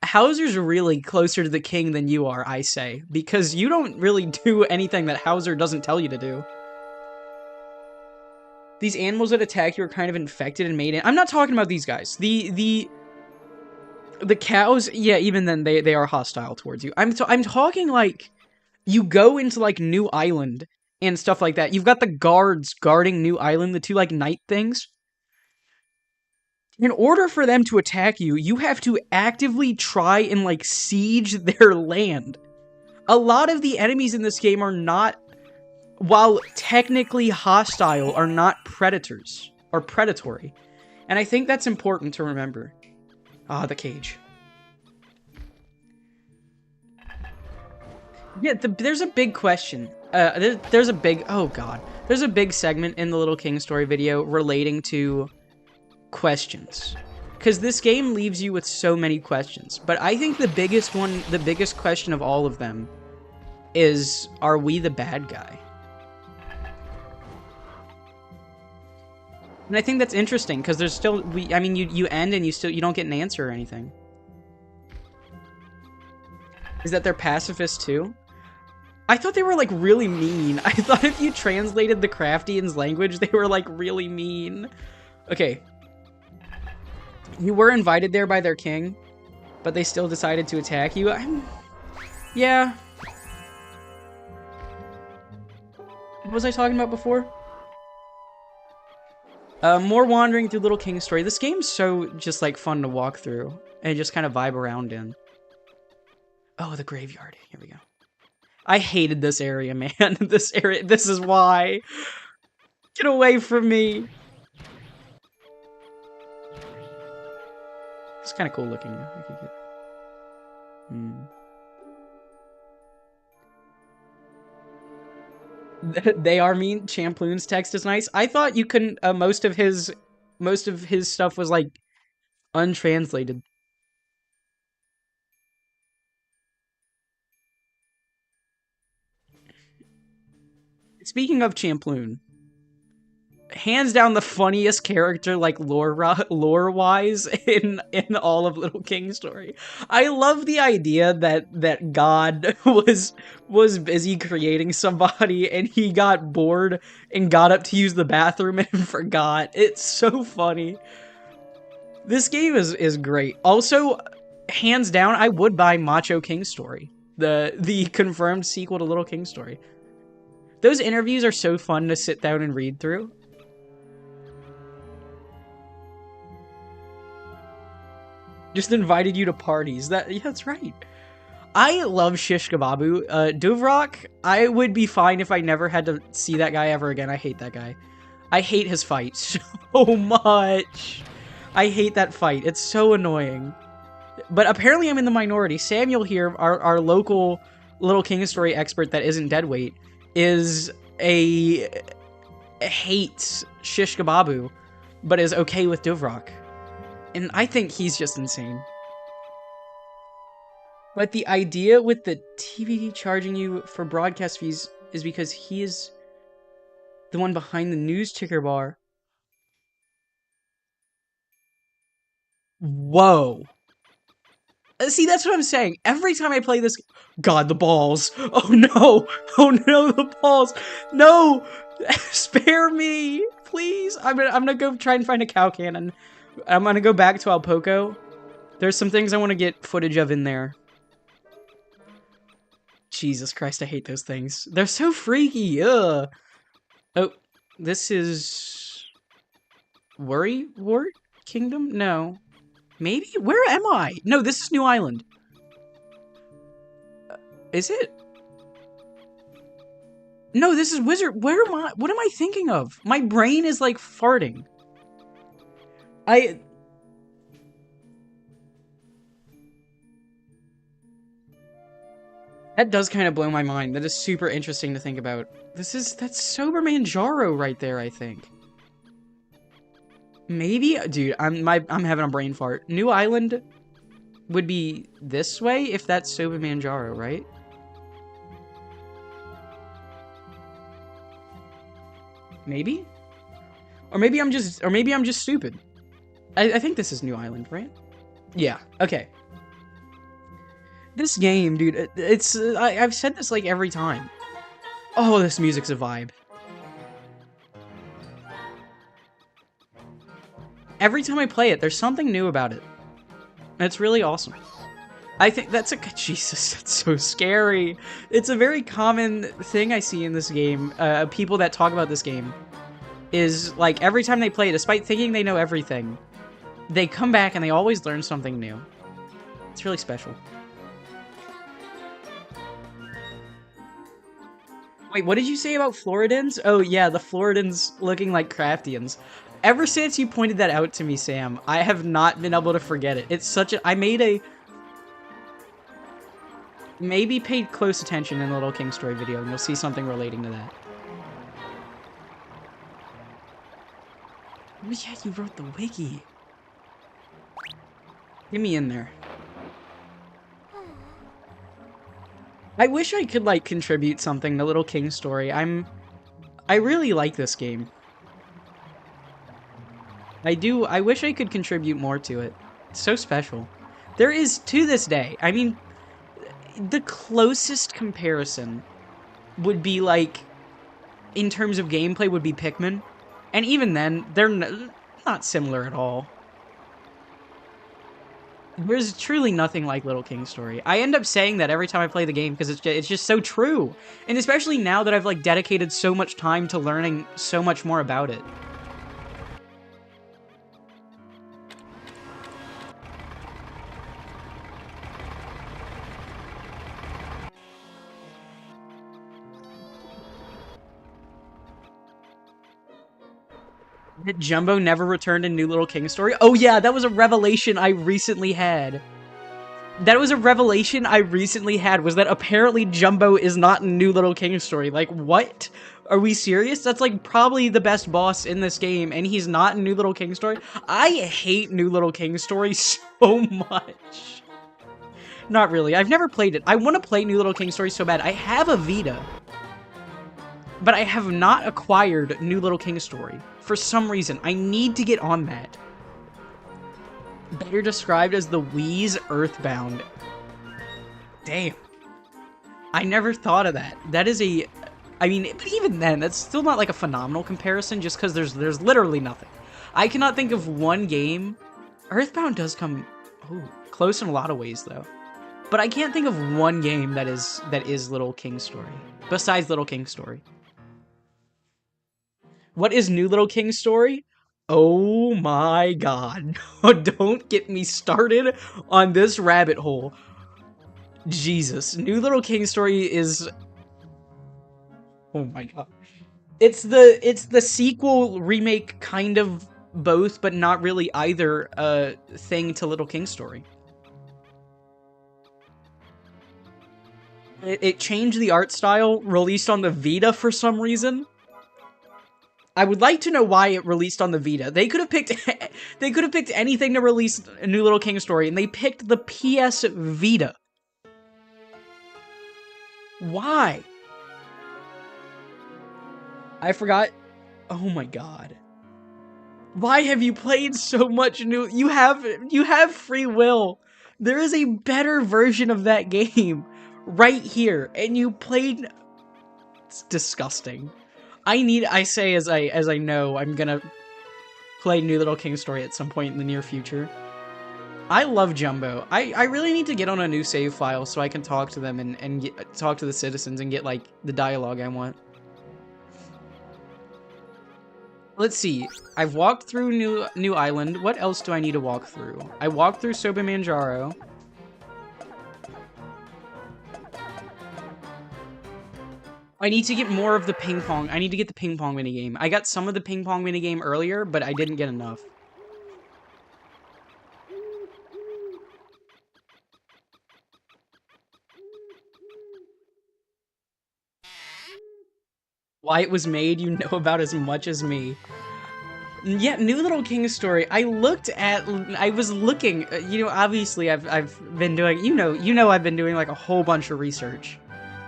Hauser's really closer to the king than you are, I say, because you don't really do anything that Hauser doesn't tell you to do. These animals that attack you are kind of infected and made in... I'm not talking about these guys. The cows, yeah, even then, they are hostile towards you. I'm talking, like, you go into, like, New Island and stuff like that. You've got the guards guarding New Island, the two, like, night things. In order for them to attack you, you have to actively try and, like, siege their land. A lot of the enemies in this game are not while technically hostile, are not predators or predatory. And I think that's important to remember. Ah, the cage. Yeah, there's a big question. There's a big... Oh, God. There's a big segment in the Little King story video relating to questions. Because this game leaves you with so many questions. But I think the biggest one, the biggest question of all of them is, are we the bad guy? And I think that's interesting, because there's still... I mean, you end and you don't get an answer or anything. Is that they're pacifists too? I thought they were, like, really mean. I thought if you translated the Craftians' language, they were, like, really mean. Okay. You were invited there by their king, but they still decided to attack you. Yeah. What was I talking about before? More wandering through Little King story. This game's so just, like, fun to walk through and just kind of vibe around in. Oh, the graveyard. Here we go. I hated this area, man. This area. This is why. Get away from me. It's kind of cool looking. I could get... They are mean. Champloon's text is nice. I thought you couldn't. Most of his stuff was like untranslated. Speaking of Champloon, hands down the funniest character, like lore-wise, in all of Little King story. I love the idea that God was busy creating somebody and he got bored and got up to use the bathroom and forgot. It's so funny. This game is great. Also, hands down, I would buy Macho King story, the confirmed sequel to Little King story. Those interviews are so fun to sit down and read through. Just invited you to parties. Yeah, that's right. I love Shish Kababu. Duvrak, I would be fine if I never had to see that guy ever again. I hate that guy. I hate his fight so much. I hate that fight. It's so annoying. But apparently I'm in the minority. Samuel here, our local Little King story expert that isn't deadweight, hates Shish Kababu, but is okay with Duvrak. And I think he's just insane. But the idea with the TVD charging you for broadcast fees is because he is the one behind the news ticker bar. Whoa. See, that's what I'm saying. Every time I play this... God, the balls. Oh, no. Oh, no, the balls. No. Spare me. Please. I'm gonna go try and find a cow cannon. I'm gonna go back to Alpoco. There's some things I want to get footage of in there. Jesus Christ, I hate those things. They're so freaky. Ugh. Oh, this is... Worrywart Kingdom? No. Maybe? Where am I? No, this is New Island. Is it? No, this is Wizard. Where am I? What am I thinking of? My brain is like farting. That does kind of blow my mind. That is super interesting to think about. That's Soberman Jaro right there, I think. Maybe? Dude, I'm having a brain fart. New Island would be this way if that's Sobamanjaro, right? Maybe? Or maybe I'm just stupid. I think this is New Island, right? Yeah, okay. This game, dude, it's I've said this like every time. Oh, this music's a vibe. Every time I play it, there's something new about it. And it's really awesome. I think that's Jesus, that's so scary. It's a very common thing I see in this game. People that talk about this game is, like, every time they play it, despite thinking they know everything, they come back and they always learn something new. It's really special. Wait, what did you say about Floridans? Oh yeah, the Floridans looking like Craftians. Ever since you pointed that out to me, Sam, I have not been able to forget it. It's such a... I made a... Maybe paid close attention in the Little King story video, and you'll see something relating to that. Oh yeah, you wrote the wiki. Get me in there. I wish I could, like, contribute something to Little King story. I really like this game. I wish I could contribute more to it. It's so special. There is, to this day, I mean, the closest comparison would be, like, in terms of gameplay, would be Pikmin. And even then, they're not similar at all. There's truly nothing like Little King story. I end up saying that every time I play the game because it's just so true. And especially now that I've, like, dedicated so much time to learning so much more about it. Did Jumbo never returned in New Little King story? Oh yeah, that was a revelation I recently had. That was a revelation I recently had, was that apparently Jumbo is not in New Little King story. Like, what? Are we serious? That's, like, probably the best boss in this game, and he's not in New Little King story? I hate New Little King story so much. Not really. I've never played it. I want to play New Little King story so bad. I have a Vita, but I have not acquired New Little King story. For some reason, I need to get on that. Better described as the Wii's Earthbound. Damn. I never thought of that. That is a... I mean, but even then, that's still not like a phenomenal comparison just because there's literally nothing. I cannot think of one game... Earthbound does come close in a lot of ways, though. But I can't think of one game that is Little King story. Besides Little King story. What is New Little King story? Oh my god. Don't get me started on this rabbit hole. Jesus. New Little King story is... Oh my god. It's the sequel, remake, kind of both, but not really either thing to Little King story. It changed the art style, released on the Vita for some reason. I would like to know why it released on the Vita. They could have picked anything to release a New Little King story, and they picked the PS Vita. Why? I forgot. Oh my god. Why have you played so much new? You have free will. There is a better version of that game right here, and you played. It's disgusting. I say as I know I'm gonna play New Little King story at some point in the near future. I love Jumbo. I really need to get on a new save file so I can talk to them and talk to the citizens and get, like, the dialogue I want. Let's see. I've walked through New Island. What else do I need to walk through? I walked through Soba Manjaro. I need to get more of the ping pong. I need to get the ping pong minigame. I got some of the ping pong minigame earlier, but I didn't get enough. Why it was made, you know about as much as me. Yeah, New Little King story. I was looking, you know, obviously I've been doing, you know I've been doing like a whole bunch of research.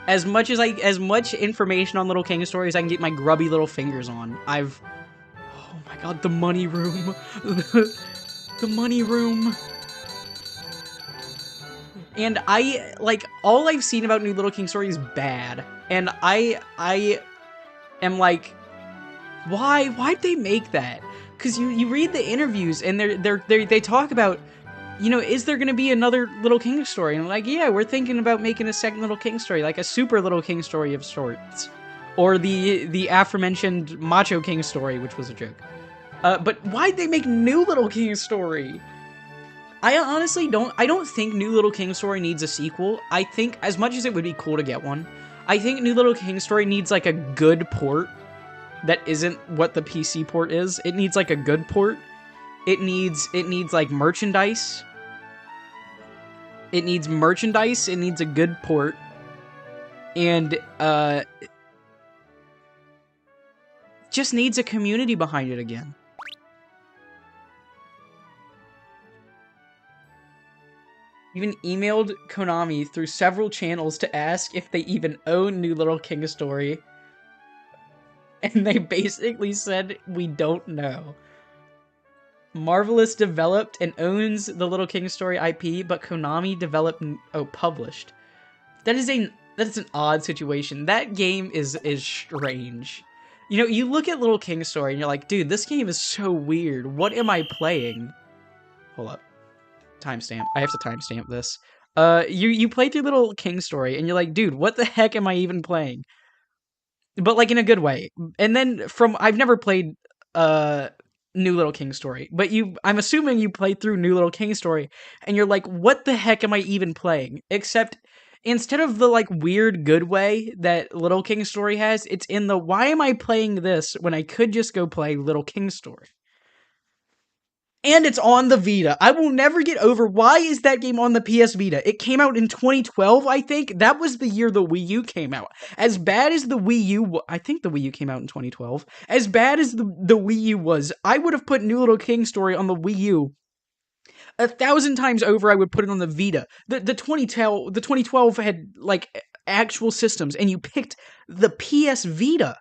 As much information on Little King stories I can get my grubby little fingers on. Oh my god, the money room. The money room. And all I've seen about New Little King story is bad. And I am like, why'd they make that? Because you read the interviews and they talk about, you know, is there gonna be another Little King story? And I'm like, yeah, we're thinking about making a second Little King story, like a super Little King story of sorts. Or the aforementioned Macho King story, which was a joke. But why'd they make New Little King story? I honestly don't think New Little King story needs a sequel. I think, as much as it would be cool to get one, I think New Little King Story needs like a good port that isn't what the PC port is. It needs like a good port. It needs like merchandise. It needs merchandise. It needs a good port. And just needs a community behind it again. Even emailed Konami through several channels to ask if they even own New Little King Story. And they basically said, we don't know. Marvelous developed and owns the Little King Story IP, but Konami developed, published. That is an odd situation. That game is strange. You know, you look at Little King Story and you're like, dude, this game is so weird. What am I playing? Hold up. Timestamp. I have to timestamp this. You play through Little King Story and you're like, dude, what the heck am I even playing? But like in a good way. And then I've never played New Little King Story, but I'm assuming you played through New Little King Story and you're like, what the heck am I even playing? Except instead of the like weird good way that Little King Story has, it's in the why am I playing this when I could just go play Little King Story? And it's on the Vita. I will never get over why is that game on the PS Vita? It came out in 2012, I think. That was the year the Wii U came out. As bad as the Wii U, I think the Wii U came out in 2012. As bad as the Wii U was, I would have put New Little King Story on the Wii U 1,000 times over. I would put it on the Vita. The 2012 had like actual systems, and you picked the PS Vita.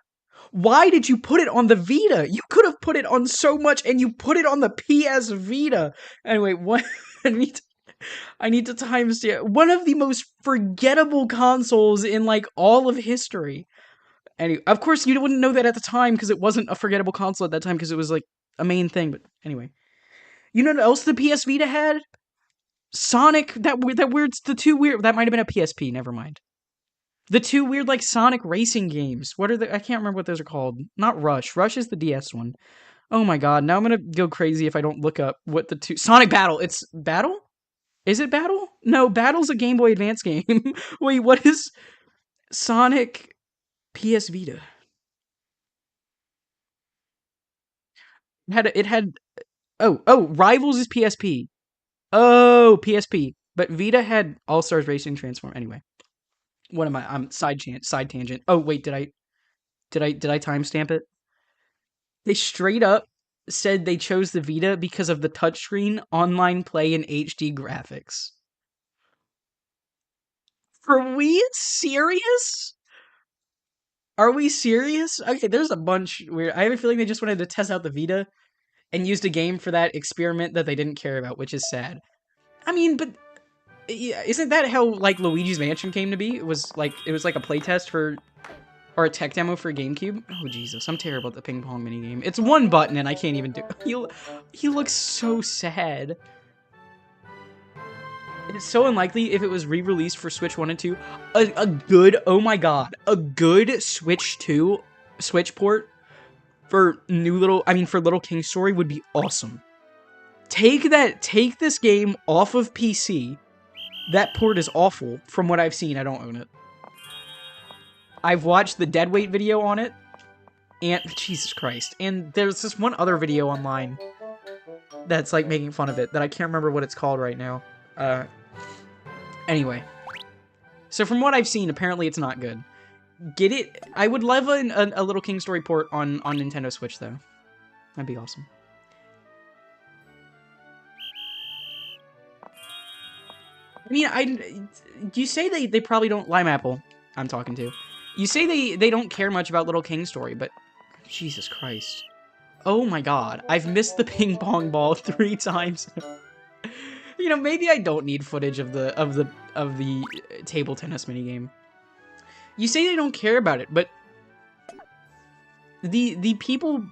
Why did you put it on the Vita? You could have put it on so much, and you put it on the PS Vita. Anyway, what I need to timestamp one of the most forgettable consoles in like all of history. Anyway, of course you wouldn't know that at the time because it wasn't a forgettable console at that time because it was like a main thing. But anyway, you know what else the PS Vita had? Sonic. That might have been a PSP. Never mind. The two weird, like, Sonic racing games. What are I can't remember what those are called. Not Rush. Rush is the DS one. Oh my god, now I'm gonna go crazy if I don't look up what the two... Sonic Battle! It's... Battle? Is it Battle? No, Battle's a Game Boy Advance game. Wait, what is... Sonic PS Vita? It had... Oh, Rivals is PSP. Oh, PSP. But Vita had All-Stars Racing Transform. Anyway. What am I? I'm side tangent. Oh wait, did I timestamp it? They straight up said they chose the Vita because of the touchscreen, online play, and HD graphics. Are we serious? Are we serious? Okay, there's a bunch where I have a feeling they just wanted to test out the Vita and used a game for that experiment that they didn't care about, which is sad. I mean, but yeah, isn't that how like Luigi's Mansion came to be? It was like a playtest for, or a tech demo for GameCube. Oh Jesus, I'm terrible at the ping pong minigame. It's one button and I can't even do. He looks so sad. It's so unlikely if it was re-released for Switch 1 and 2. A good, oh my god, a good Switch port for for Little King Story would be awesome. Take this game off of PC. That port is awful, from what I've seen. I don't own it. I've watched the Deadweight video on it, and Jesus Christ. And there's this one other video online that's like making fun of it that I can't remember what it's called right now. Anyway. So from what I've seen, apparently it's not good. Get it? I would love a Little King Story port on Nintendo Switch, though. That'd be awesome. I mean, you say they probably don't... Lime Apple, I'm talking to. You say they don't care much about Little King Story, but... Jesus Christ. Oh my god. I've missed the ping pong ball 3 times. You know, maybe I don't need footage of the table tennis minigame. You say they don't care about it, but... The people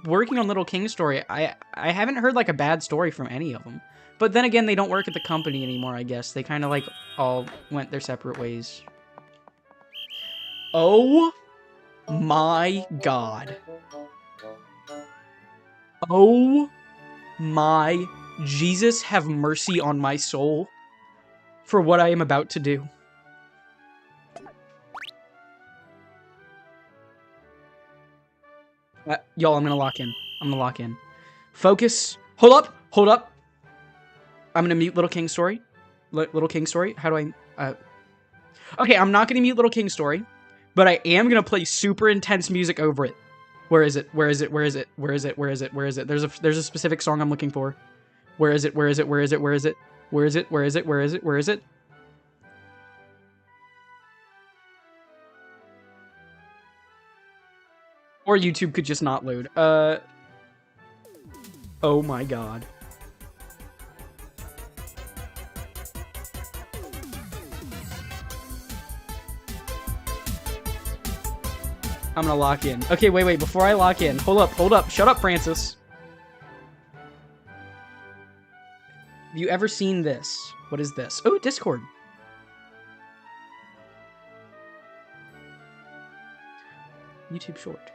working on Little King Story, I haven't heard, like, a bad story from any of them. But then again, they don't work at the company anymore, I guess. They kind of, like, all went their separate ways. Oh my god. Oh my Jesus, have mercy on my soul for what I am about to do. Y'all, I'm gonna lock in. I'm gonna lock in. Focus. Hold up. Hold up. I'm gonna mute Little King Story. Little King Story. How do I? Okay, I'm not gonna mute Little King Story, but I am gonna play super intense music over it. Where is it? Where is it? Where is it? Where is it? Where is it? Where is it? There's a specific song I'm looking for. Where is it? Where is it? Where is it? Where is it? Where is it? Where is it? Where is it? Where is it? Or YouTube could just not load. Oh my god. I'm gonna lock in. Okay, wait, before I lock in. Hold up. Shut up, Francis. Have you ever seen this? What is this? Oh, Discord. YouTube short.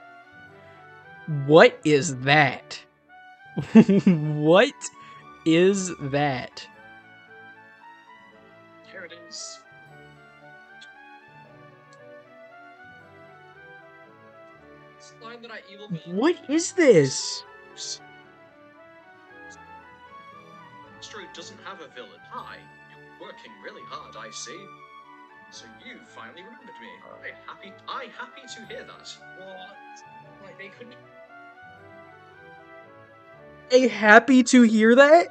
What is that? What is that? Here it is. Line that I evil What is this? Astro doesn't have a villain. Hi, you're working really hard, I see. So you finally remembered me. I happy to hear that. What? Like they couldn't. I happy to hear that?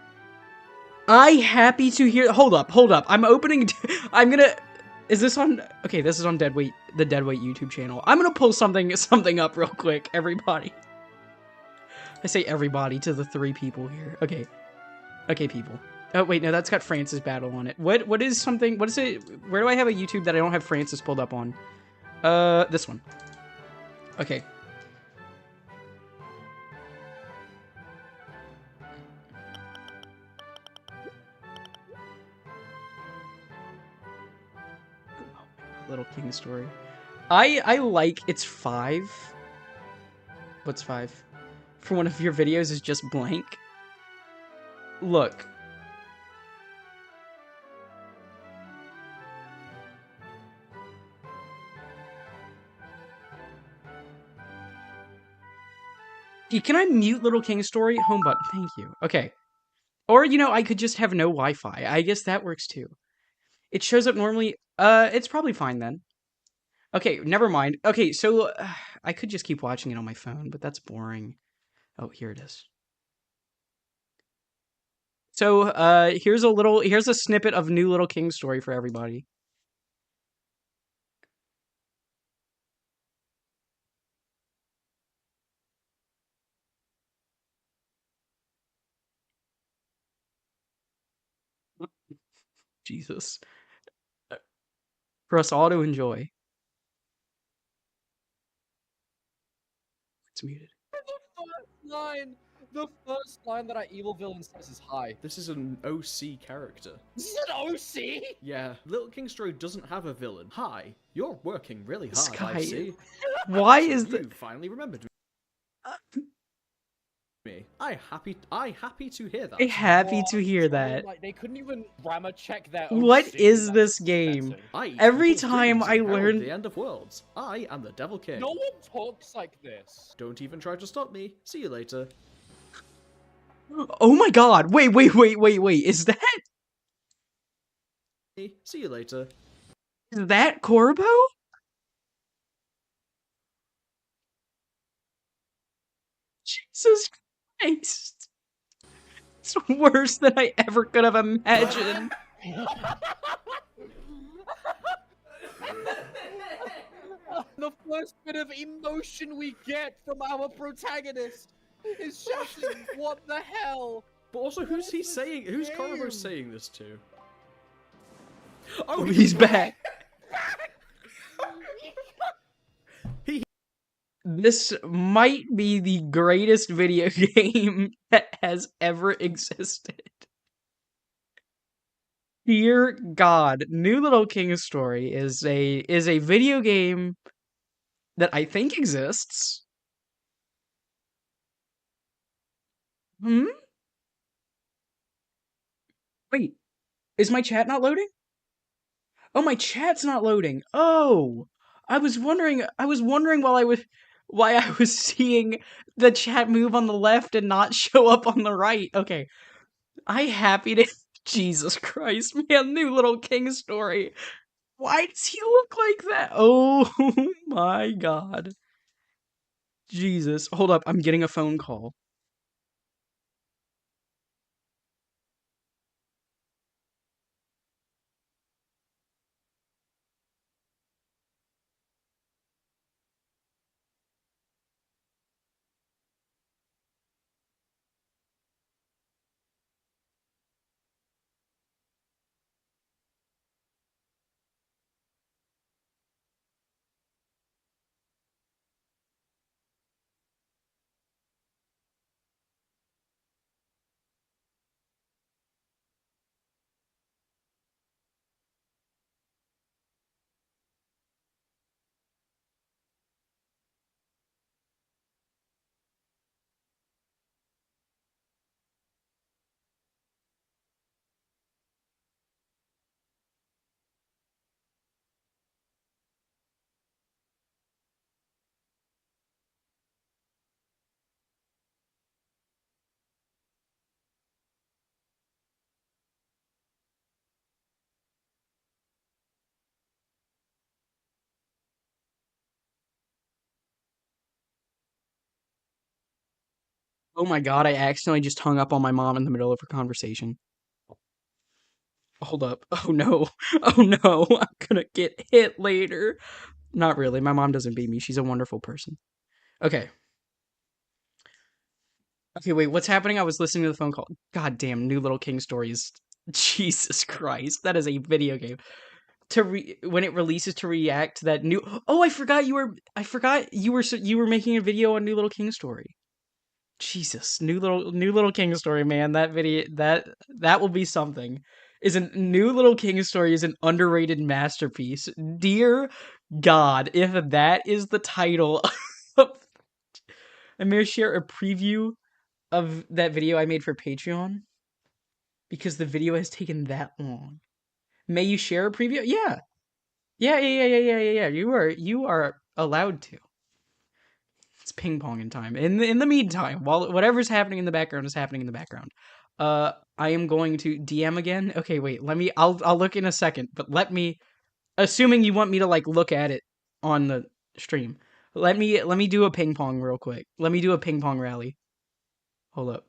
I happy to hear. Hold up. I'm opening. I'm gonna. Is this on? Okay, this is on Deadweight, the Deadweight YouTube channel. I'm gonna pull something up real quick, everybody. I say everybody to the 3 people here. Okay, people. Oh wait, no, that's got Francis Battle on it. What is something? What is it? Where do I have a YouTube that I don't have Francis pulled up on? This one. Okay. Little King Story. I like it's 5. What's 5? For one of your videos is just blank. Look. Can I mute Little King Story? Home button. Thank you. Okay. Or, you know, I could just have no Wi-Fi. I guess that works too. It shows up normally. It's probably fine then. Okay, never mind. Okay, so I could just keep watching it on my phone, but that's boring. Oh, here it is. So, here's a snippet of New Little King Story for everybody. Jesus. For us all to enjoy. It's muted. The first line that our evil villain says is hi. This is an OC character. This is an OC? Yeah, Little King Story doesn't have a villain. Hi, you're working really hard, Sky. I see. Why So is you the finally remembered me. I happy to hear that. I happy to hear that. Like, they couldn't even grammar check their What OC. is That's this game? pathetic. Every people time dreams I and herald learn- the end of worlds. I am the Devil King. No one talks like this. Don't even try to stop me. See you later. Oh my god. Wait. Is See you later. that Corbo? Jesus Christ. It's worse than I ever could have imagined. The first bit of emotion we get from our protagonist is shouting, "What the hell?" But also, who's he saying? Who's Corvo saying this to? Oh, he's back. This might be the greatest video game that has ever existed. Dear God, New Little King Story is a video game that I think exists. Wait, is my chat not loading? Oh, my chat's not loading. Oh, I was wondering while I was why I was seeing the chat move on the left and not show up on the right. Okay. I happy to Jesus Christ, man, new little king story. Why does he look like that? Oh my god. Jesus. Hold up, I'm getting a phone call. Oh my god, I accidentally just hung up on my mom in the middle of her conversation. Hold up. Oh no. Oh no. I'm gonna get hit later. Not really. My mom doesn't beat me. She's a wonderful person. Okay. Okay, wait, what's happening? I was listening to the phone call. God damn, New Little King Stories. Jesus Christ. That is a video game. When it releases to react to that new Oh, I forgot you were making a video on New Little King Story. Jesus, New Little King Story, man. That video that will be something. New Little King Story is an underrated masterpiece. Dear God, if that is the title of I'm gonna share a preview of that video I made for Patreon because the video has taken that long. May you share a preview? Yeah. Yeah. You are allowed to. It's ping pong in time. In the meantime, while whatever's happening in the background is happening in the background. I am going to DM again. Okay, wait. I'll look in a second, but assuming you want me to like look at it on the stream. Let me do a ping pong real quick. Let me do a ping pong rally. Hold up.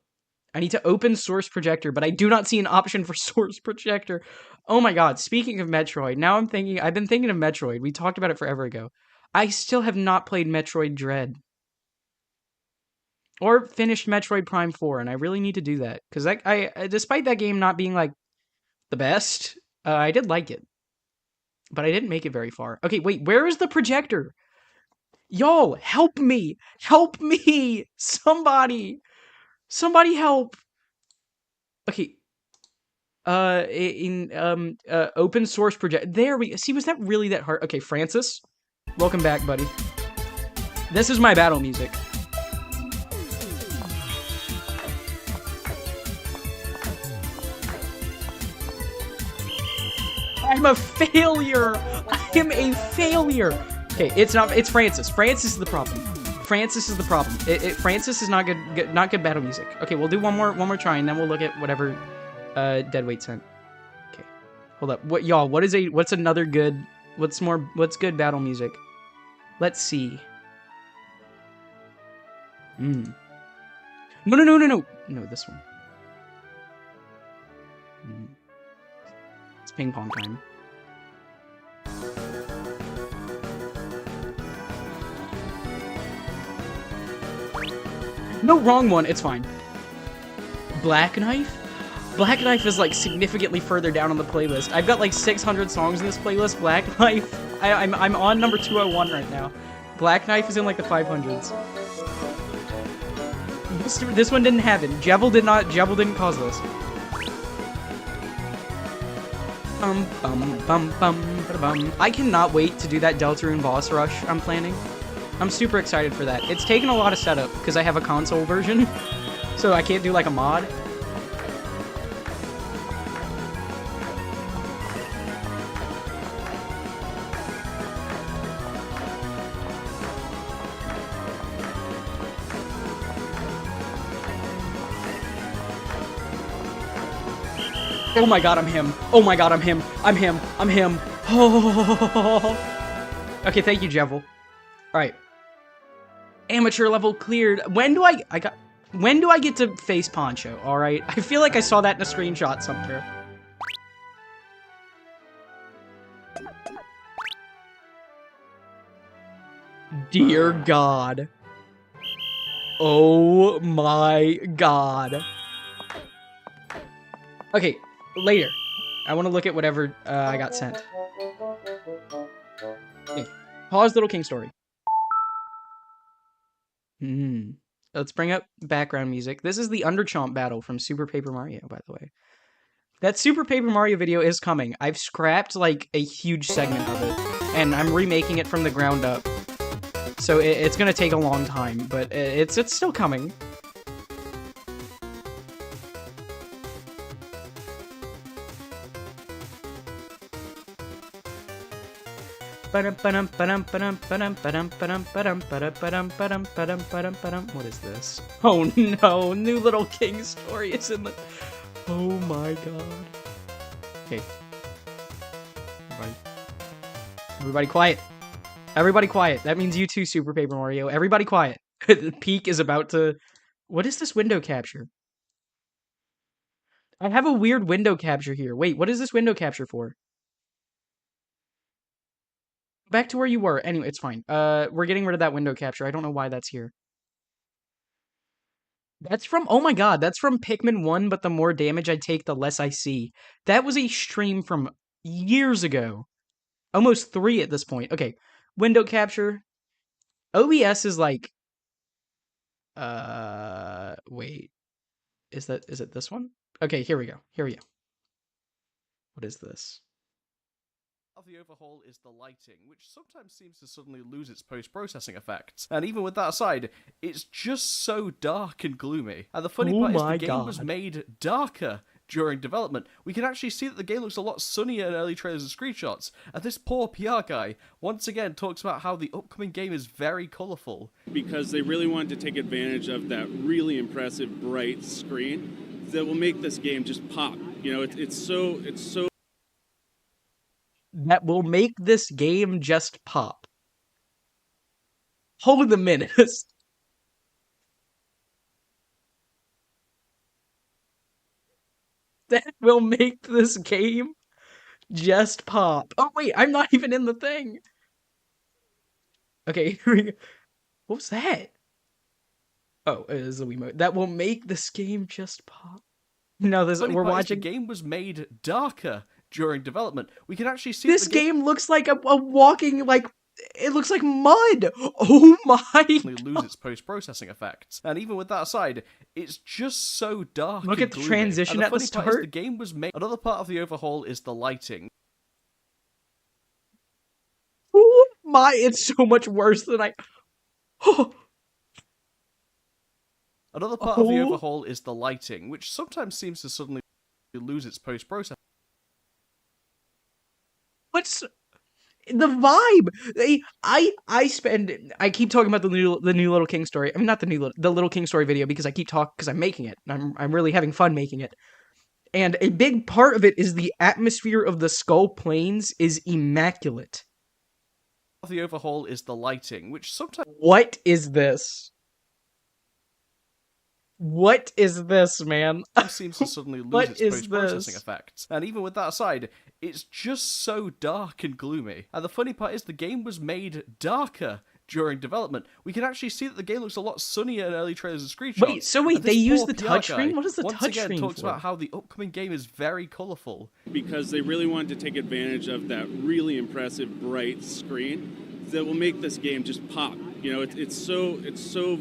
I need to open source projector, but I do not see an option for source projector. Oh my god, speaking of Metroid, I've been thinking of Metroid. We talked about it forever ago. I still have not played Metroid Dread. Or finished Metroid Prime 4, and I really need to do that. Because despite that game not being, like, the best, I did like it. But I didn't make it very far. Okay, wait, where is the projector? Y'all, help me! Help me! Somebody! Somebody help! Okay. Open source project. There we see. Was that really that hard? Okay, Francis, welcome back, buddy. This is my battle music. I'm a failure. I am a failure. Okay, it's Francis. Francis is the problem. Francis is the problem. Francis is not good battle music. Okay, we'll do one more try, and then we'll look at whatever Deadweight sent. Okay. Hold up. What's good battle music? Let's see. No, this one. It's ping pong time. No, wrong one. It's fine. Black Knife? Black Knife is like significantly further down on the playlist. I've got like 600 songs in this playlist. Black Knife. I'm on number 201 right now. Black Knife is in like the 500s. This one didn't happen. Jebel didn't cause this. I cannot wait to do that Deltarune boss rush I'm planning. I'm super excited for that. It's taken a lot of setup because I have a console version, so I can't do like a mod. Oh my god, I'm him. Oh my god, I'm him. I'm him. I'm him. Oh. Okay, thank you, Jevil. Alright. Amateur level cleared. When do I get to face Poncho, alright? I feel like I saw that in a screenshot somewhere. Dear God. Oh my God. Okay, later. I want to look at whatever I got sent. Okay. Pause Little King story. Let's bring up background music. This is the Underchomp battle from Super Paper Mario, by the way. That Super Paper Mario video is coming. I've scrapped, like, a huge segment of it, and I'm remaking it from the ground up. So it's gonna take a long time, but it's still coming. What is this? Oh no, New Little King story is in the... Oh my god. Okay. Everybody quiet. Everybody quiet. That means you too, Super Paper Mario. Everybody quiet. The peak is about to... What is this window capture? I have a weird window capture here. Wait, what is this window capture for? Back to where you were. Anyway, it's fine. We're getting rid of that window capture. I don't know why that's here. That's from... Oh my god, that's from Pikmin 1, but the more damage I take, the less I see. That was a stream from years ago. Almost 3 at this point. Okay, window capture. OBS is like... Wait. Is it this one? Okay, here we go. Here we go. What is this? Of the overhaul is the lighting, which sometimes seems to suddenly lose its post-processing effects. And even with that aside, it's just so dark and gloomy. And the funny part is the game was made darker during development. We can actually see that the game looks a lot sunnier in early trailers and screenshots. And this poor PR guy once again talks about how the upcoming game is very colourful. Because they really wanted to take advantage of that really impressive bright screen that will make this game just pop. You know, it's so that will make this game just pop. Hold a minute. That will make this game just pop. Oh wait, I'm not even in the thing. Okay, here we go. What was that? Oh, it is the Wiimote. That will make this game just pop. No, we're watching. The game was made darker during development. We can actually see this game looks like a walking, like, it looks like mud. Oh my lose its post-processing effects. And even with that aside, it's just so dark. Look at the transition at the start. The game was made. Another part of the overhaul is the lighting. Oh my, it's so much worse than I... Another part of the overhaul is the lighting, which sometimes seems to suddenly lose its post-processing. What's the vibe? I keep talking about the new Little King story. I mean, not the Little King story video, because I keep talking because I'm making it. I'm really having fun making it. And a big part of it is the atmosphere of the Skull Plains is immaculate. The overhaul is the lighting, which sometimes... What is this? What is this, man? Seems to suddenly lose its post-processing effects. And even with that aside, it's just so dark and gloomy. And the funny part is the game was made darker during development. We can actually see that the game looks a lot sunnier in early trailers and screenshots. Wait, they use the touchscreen? What is the touchscreen for? Once again talks about how the upcoming game is very colourful. because they really wanted to take advantage of that really impressive bright screen that will make this game just pop. You know, it's so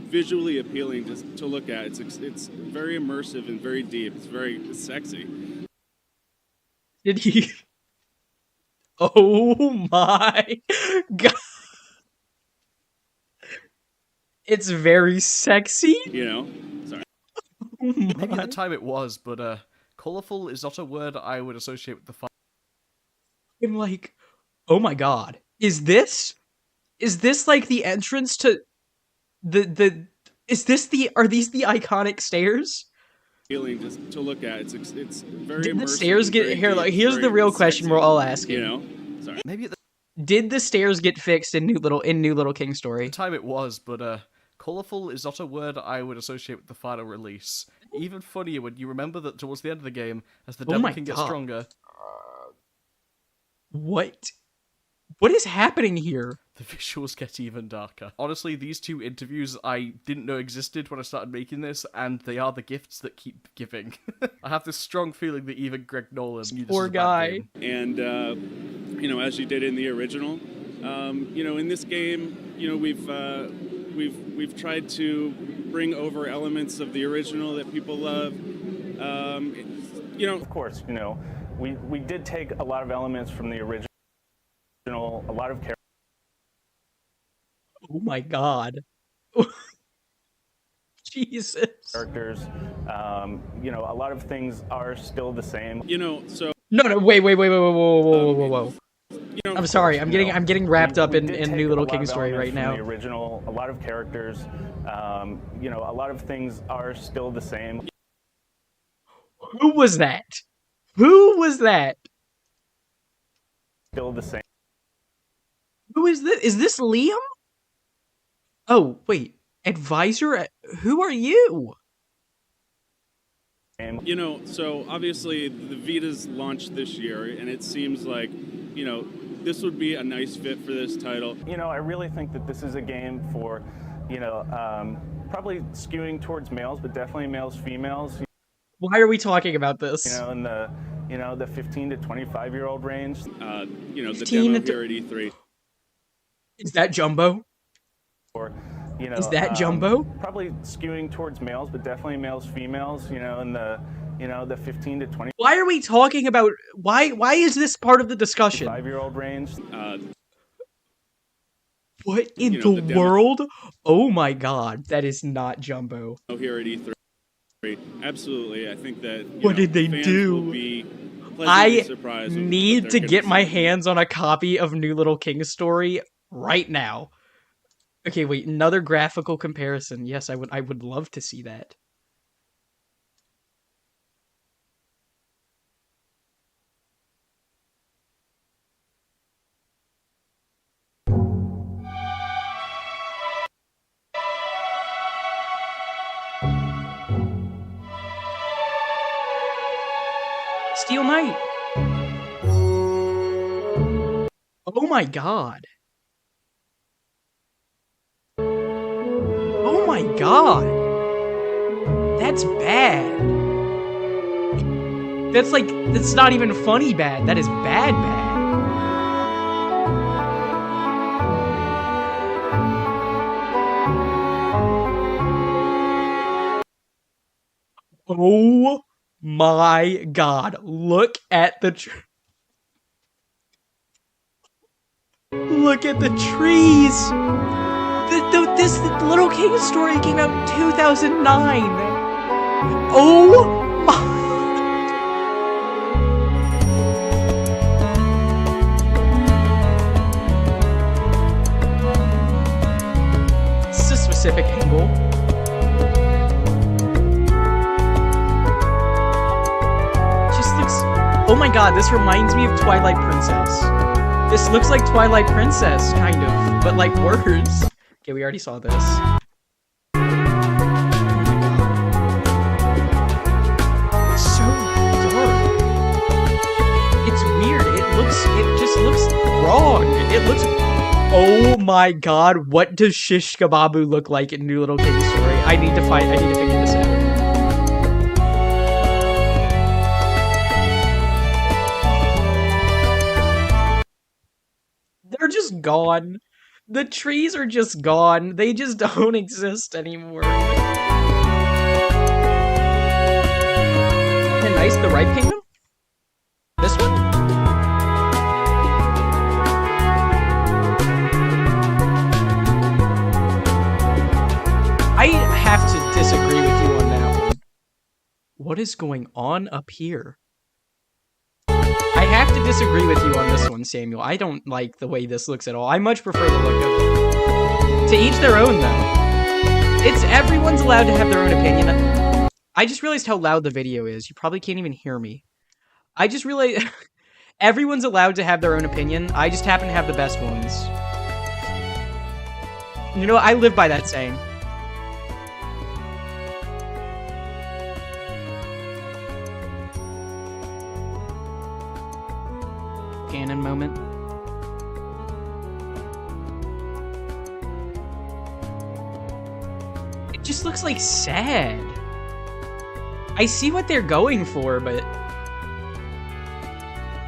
visually appealing to look at. It's very immersive and very deep. It's very sexy. Did he? Oh my god! It's very sexy. You know, sorry. Oh Maybe at the time it was, but colourful is not a word I would associate with the fun. I'm like, oh my god! Is this like the entrance to? Are these the iconic stairs? appealing just to look at. It's very Did the immersive stairs and get very here? deep, Like, here's very the real question sexy, we're all asking. You know, sorry. Maybe at the Did the stairs get fixed in New Little King Story? time it was, but colourful is not a word I would associate with the final release. Even funnier when you remember that towards the end of the game, as the Oh devil my can get God. stronger, What? What is happening here? the visuals get even darker. Honestly, these two interviews I didn't know existed when I started making this, and they are the gifts that keep giving. I have this strong feeling that even Greg Nolan knew this Poor was a bad guy. game. And you know, as you did in the original, you know, in this game, you know, we've tried to bring over elements of the original that people love. You know, Of course, you know, we did take a lot of elements from the original, a lot of Oh my God. Jesus. characters. You know, a lot of things are still the same. you know, so No, wait, whoa. you know, I'm sorry. I'm getting wrapped up We in did take New a Little lot King of Story right elements from now. The original, a lot of characters. You know, a lot of things are still the same. Who was that? Who was that? Still the same. Who is this? Is this Liam? Oh, wait. Advisor? Who are you? you know, so obviously the Vita's launched this year, and it seems like, you know, this would be a nice fit for this title. You know, I really think that this is a game for, you know, probably skewing towards males, but definitely males, females. Why are we talking about this? You know, in the 15 to 25-year-old range. You know, the 15 demo to- here at E3. Is that Jumbo? Or, you know, Is that Jumbo? Probably skewing towards males, but definitely males, females. You know, in the 15 to Why are we talking about... Why is this part of the discussion? 25-year-old range. What in You know, the the demo- world? Oh my God, that is not Jumbo. Here at E3. Absolutely, I think that. What did they fans do? Will be pleasantly I surprised with what need they're to gonna get my see. hands on a copy of New Little King Story right now. Okay, wait, another graphical comparison. Yes, I would love to see that. Steel Knight. Oh my God. Oh my God. That's bad. That's not even funny bad. That is bad bad. Oh my God. Look at the look at the trees. This Little King Story came out in 2009. Oh my. This is a specific angle. Just looks. Oh my God, this reminds me of Twilight Princess. This looks like Twilight Princess, kind of, but like words. Okay, we already saw this. Oh my God. It's so dark. It's weird. It just looks wrong. It looks. Oh my God, what does Shish Kababu look like in New Little King Story? I need to figure this out. They're just gone. The trees are just gone. They just don't exist anymore. And nice, the Ripe Kingdom? This one? I have to disagree with you on that one. What is going on up here? I have to disagree with you on this one, Samuel. I don't like the way this looks at all. I much prefer the look of it. To each their own, though. Everyone's allowed to have their own opinion. I just realized how loud the video is. You probably can't even hear me. I just realized everyone's allowed to have their own opinion. I just happen to have the best ones. You know, I live by that saying. Canon moment. It just looks like sad. I see what they're going for, but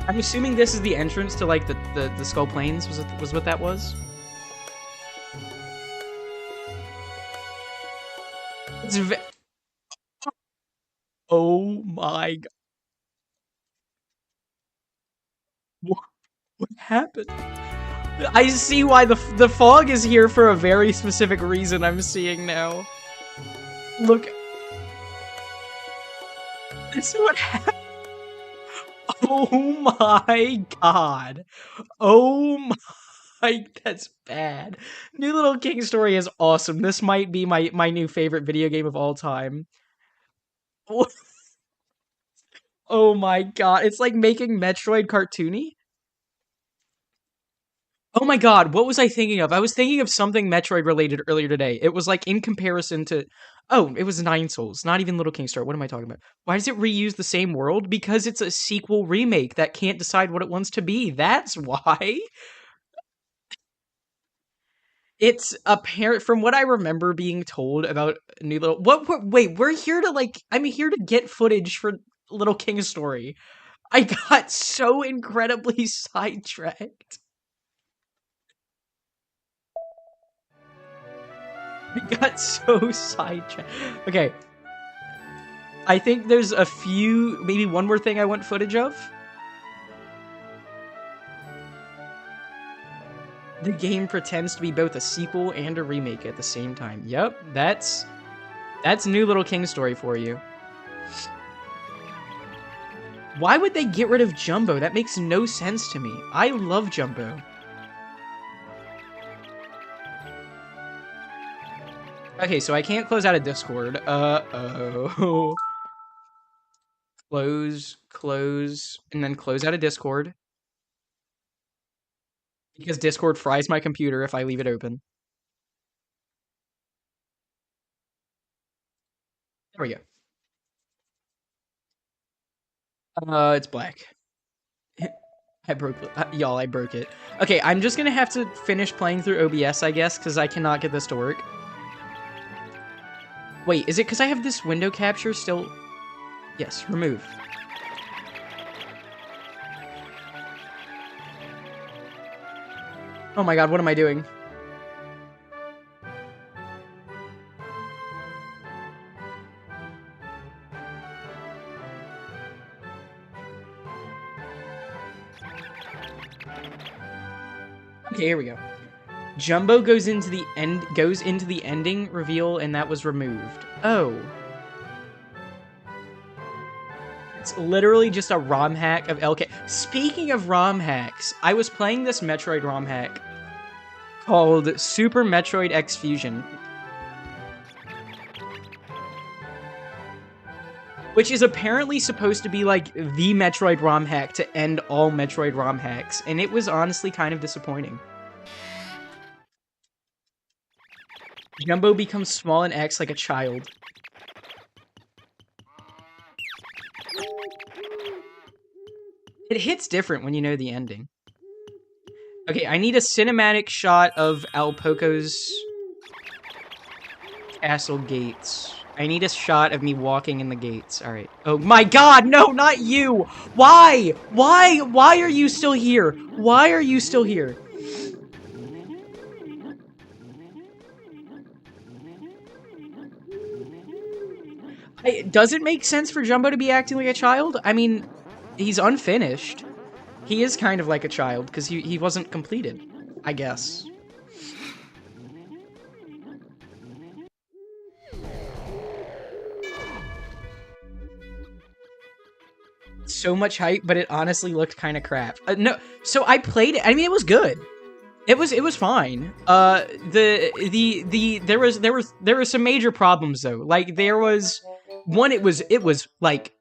I'm assuming this is the entrance to like the Skull Plains. Was what that was? It's oh my god. What happened? I see why the fog is here for a very specific reason. I'm seeing now. Look. This is what happened. Oh my god. Oh my, that's bad. New Little King Story is awesome. This might be my new favorite video game of all time. Oh my god. It's like making Metroid cartoony. Oh my god, what was I thinking of? I was thinking of something Metroid related earlier today. It was like in comparison to... Oh, it was Nine Souls, not even Little King Star. What am I talking about? Why does it reuse the same world? Because it's a sequel remake that can't decide what it wants to be. That's why. It's apparent from what I remember being told about New Little... Wait, we're here to like... I'm here to get footage for Little King Story. I got so incredibly sidetracked. I got so sidetracked. Okay. I think there's a few, maybe one more thing I want footage of. The game pretends to be both a sequel and a remake at the same time. Yep, that's New Little King Story for you. Why would they get rid of Jumbo? That makes no sense to me. I love Jumbo. Okay, so I can't close out of Discord. Uh-oh. Close, and then close out of Discord. Because Discord fries my computer if I leave it open. There we go. It's black. I broke y'all, I broke it. Okay, I'm just gonna have to finish playing through OBS, I guess, because I cannot get this to work. Wait, is it because I have this window capture still? Yes, remove. Oh my god, what am I doing? Okay, here we go. Jumbo goes into the ending reveal, and that was removed. Oh. It's literally just a ROM hack of LK. Speaking of ROM hacks, I was playing this Metroid ROM hack called Super Metroid X Fusion, which is apparently supposed to be like the Metroid ROM hack to end all Metroid ROM hacks, and it was honestly kind of disappointing. Jumbo becomes small and acts like a child. It hits different when you know the ending. Okay, I need a cinematic shot of Alpoco's castle gates. I need a shot of me walking in the gates. Alright. Oh my god, no, not you! Why? Why are you still here? Why are you still here? Does it make sense for Jumbo to be acting like a child? I mean, he's unfinished. He is kind of like a child, because he wasn't completed, I guess. So much hype, but it honestly looked kind of crap. No, so I played it. I mean, it was good. It was fine. There were some major problems though. Like there was One, it was like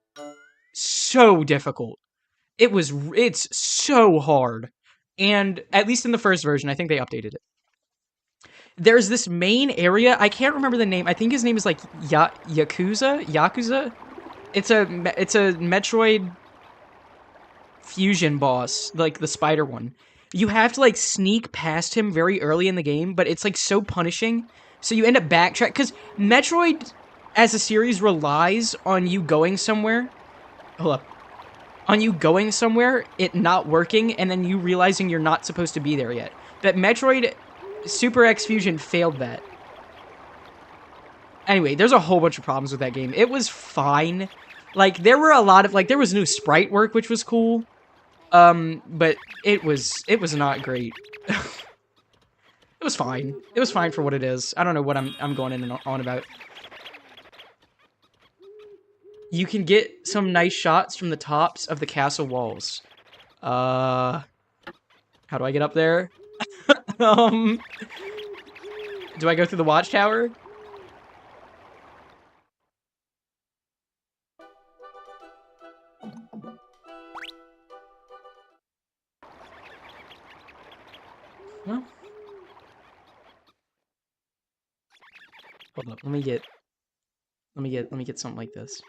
so difficult. It's so hard. And at least in the first version, I think they updated it. There's this main area, I can't remember the name. I think his name is like Yakuza? It's a Metroid fusion boss, like the spider one. You have to like sneak past him very early in the game, but it's like so punishing. So you end up backtrack cuz Metroid as a series relies on you going somewhere. Hold up. On you going somewhere, it not working, and then you realizing you're not supposed to be there yet. But Metroid Super X Fusion failed that. Anyway, there's a whole bunch of problems with that game. It was fine. Like, there were a lot of, like, there was new sprite work, which was cool. But it was not great. It was fine. It was fine for what it is. I don't know what I'm going in and on about. You can get some nice shots from the tops of the castle walls. How do I get up there? Do I go through the watchtower? Well, hold up. Let me get something like this.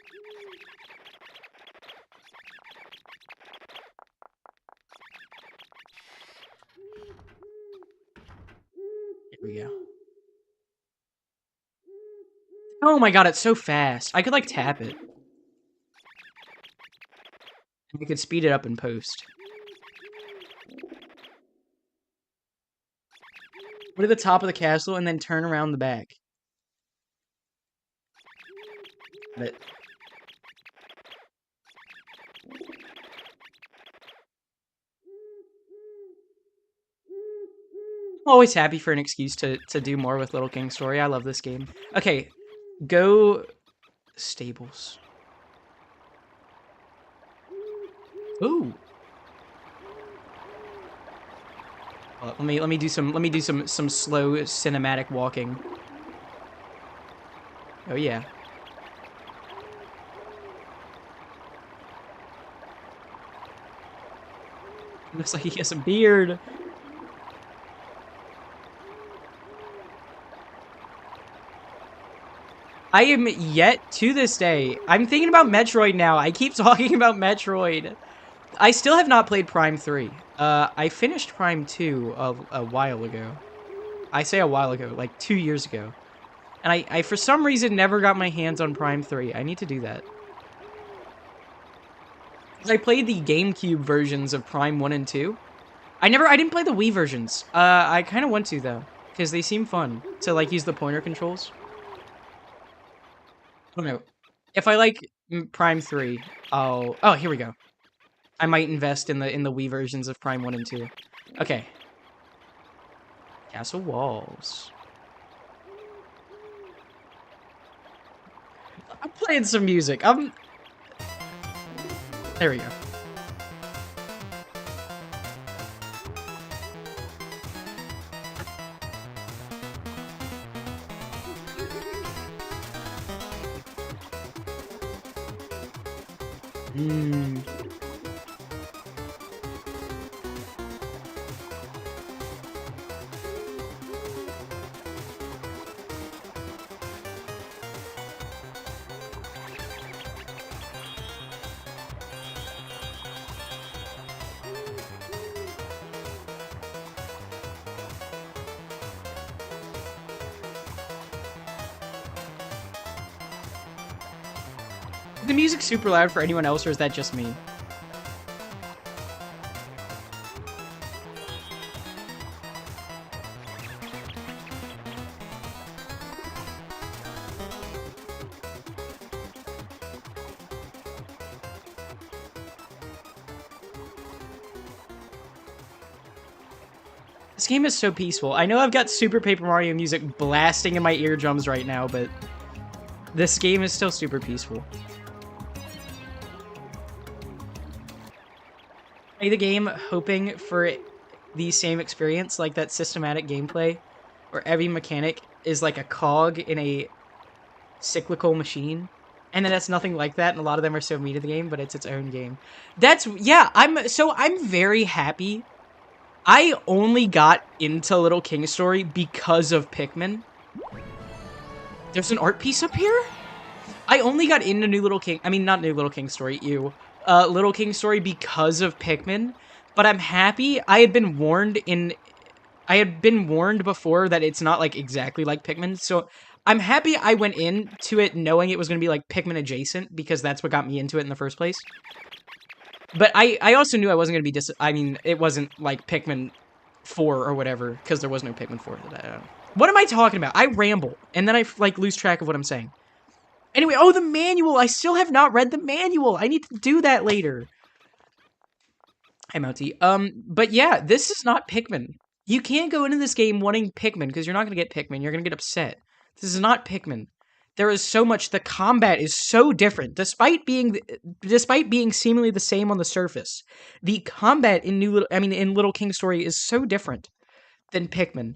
Here we go. Oh my god, it's so fast. I could like tap it. I could speed it up in post. Go to the top of the castle and then turn around the back. But I'm always happy for an excuse to do more with Little King's Story. I love this game. Okay, go stables. Ooh. Let me do some slow cinematic walking. Oh yeah. Looks like he has a beard. I am yet to this day. I'm thinking about Metroid now. I keep talking about Metroid. I still have not played Prime 3. I finished Prime 2 a while ago. I say a while ago, like 2 years ago. And I for some reason never got my hands on Prime 3. I need to do that. I played the GameCube versions of Prime 1 and 2. I didn't play the Wii versions. I kind of want to though, because they seem fun to like use the pointer controls. I don't know. If I like Prime 3, I'll... Oh, here we go. I might invest in the Wii versions of Prime 1 and 2. Okay. Castle walls. I'm playing some music. There we go. Is the music super loud for anyone else, or is that just me? This game is so peaceful. I know I've got Super Paper Mario music blasting in my eardrums right now, but this game is still super peaceful. Play the game hoping for the same experience, like that systematic gameplay, where every mechanic is like a cog in a cyclical machine. And then it's nothing like that, and a lot of them are so mean to the game, but it's its own game. Yeah, I'm very happy. I only got into Little King Story because of Pikmin. There's an art piece up here? I only got into not New Little King Story, Little King Story because of Pikmin, but I'm happy. I had been warned before that it's not, like, exactly like Pikmin, so I'm happy I went into it knowing it was gonna be, like, Pikmin adjacent, because that's what got me into it in the first place. But I also knew I wasn't gonna be it wasn't, like, Pikmin 4 or whatever, because there was no Pikmin 4 that I don't know. What am I talking about? I ramble, and then I, like, lose track of what I'm saying. Anyway, oh, the manual! I still have not read the manual! I need to do that later. Hi, Mouty. But yeah, this is not Pikmin. You can't go into this game wanting Pikmin, because you're not gonna get Pikmin. You're gonna get upset. This is not Pikmin. There is so much. The combat is so different, despite being seemingly the same on the surface. The combat in Little King Story is so different than Pikmin.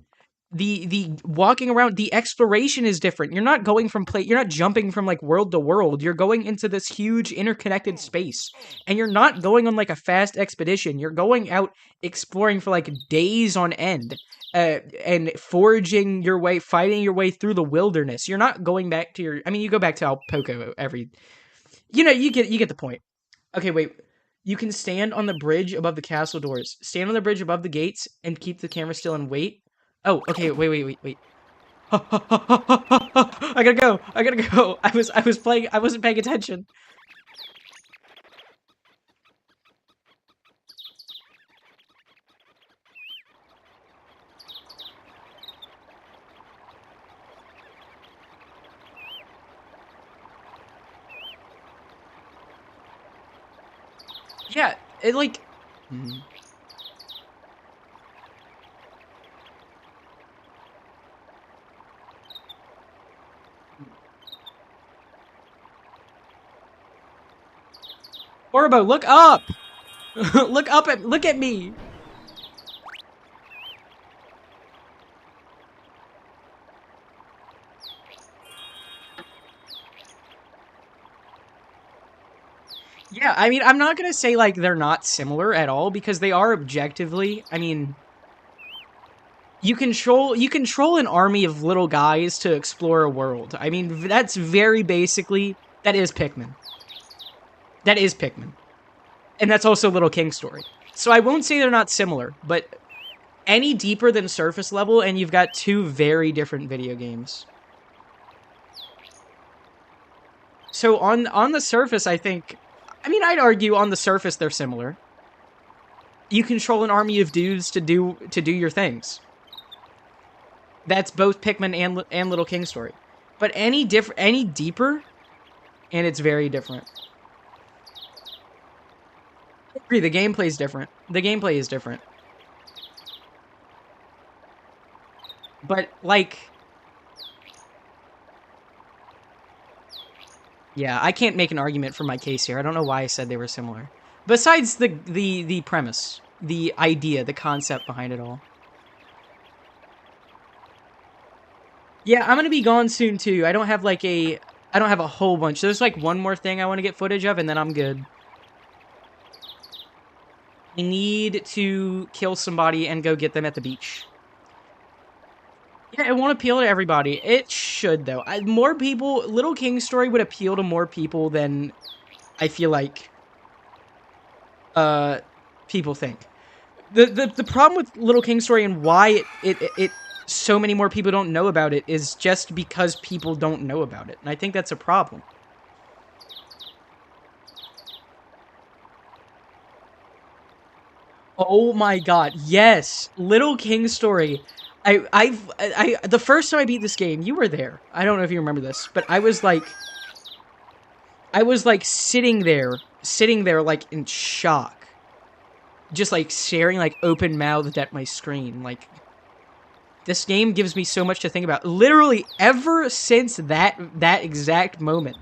The walking around, the exploration is different. You're not jumping from, like, world to world. You're going into this huge interconnected space. And you're not going on, like, a fast expedition. You're going out exploring for, like, days on end. And foraging your way, fighting your way through the wilderness. You're not going back to you go back to Alpoco you get the point. Okay, wait. You can stand on the bridge above the castle doors. Stand on the bridge above the gates and keep the camera still and wait. Oh, okay, wait. I gotta go. I wasn't paying attention. Yeah, it, like... Orbo, look up! Look at me! Yeah, I mean, I'm not gonna say, like, they're not similar at all, because they are objectively. I mean, you control an army of little guys to explore a world. I mean, that's very basically, that is Pikmin. That is Pikmin. And that's also Little King Story. So I won't say they're not similar, but any deeper than surface level, and you've got two very different video games. So on the surface, I'd argue on the surface they're similar. You control an army of dudes to do your things. That's both Pikmin and Little King Story. But any deeper, and it's very different. I agree, the gameplay is different. The gameplay is different. But, like... Yeah, I can't make an argument for my case here. I don't know why I said they were similar. Besides the premise, the idea, the concept behind it all. Yeah, I'm gonna be gone soon too. I don't have a whole bunch. There's like one more thing I want to get footage of, and then I'm good. I need to kill somebody and go get them at the beach. Yeah, it won't appeal to everybody. It should, though. More people... Little King Story would appeal to more people than I feel like people think. The problem with Little King Story and why it so many more people don't know about it is just because people don't know about it. And I think that's a problem. Oh my god, yes! Little King Story. The first time I beat this game, you were there. I don't know if you remember this, but I was like sitting there, like, in shock. Just, like, staring, like, open-mouthed at my screen. Like, this game gives me so much to think about. Literally, ever since that exact moment,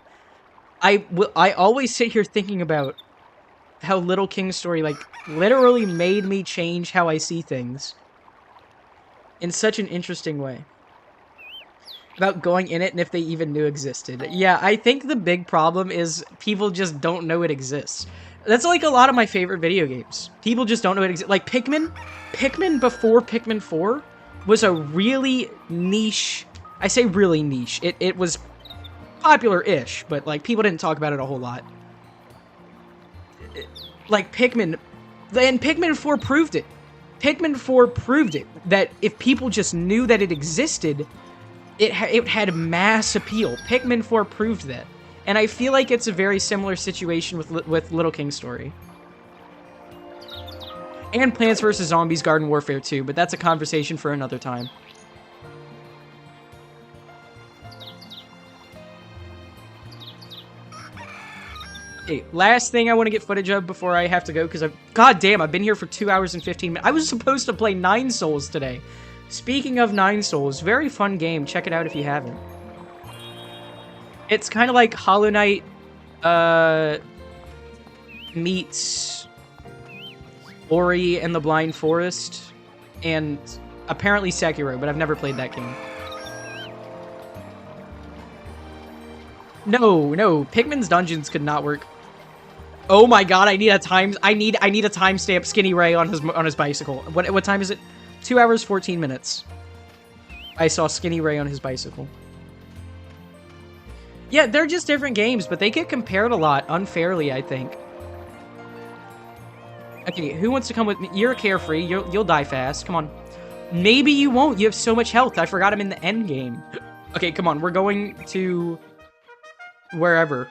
I always sit here thinking about how Little King Story, like, literally made me change how I see things. In such an interesting way. about going in it and if they even knew existed. Yeah, I think the big problem is people just don't know it exists. That's like a lot of my favorite video games. People just don't know it exists. Like Pikmin. Pikmin before Pikmin 4 was a really niche... I say really niche. It was popular-ish, but like people didn't talk about it a whole lot. Like Pikmin... And Pikmin 4 proved it. Pikmin 4 proved it. That if people just knew that it existed... It had mass appeal. Pikmin 4 proved that. And I feel like it's a very similar situation with Little King Story. And Plants vs. Zombies Garden Warfare 2, but that's a conversation for another time. Okay, last thing I want to get footage of before I have to go, because God damn, I've been here for 2 hours and 15 minutes. I was supposed to play Nine Souls today. Speaking of Nine Souls, very fun game. Check it out if you haven't. It's kind of like Hollow Knight meets Ori and the Blind Forest, and apparently Sekiro, but I've never played that game. No, Pikmin's dungeons could not work. Oh my god, I need a timestamp Skinny Ray on his bicycle. What time is it? 2 hours 14 minutes. I saw Skinny Ray on his bicycle. Yeah, they're just different games, but they get compared a lot unfairly, I think. Okay, who wants to come with me? You're carefree. You'll die fast. Come on. Maybe you won't. You have so much health. I forgot I'm in the end game. Okay, come on. We're going to wherever.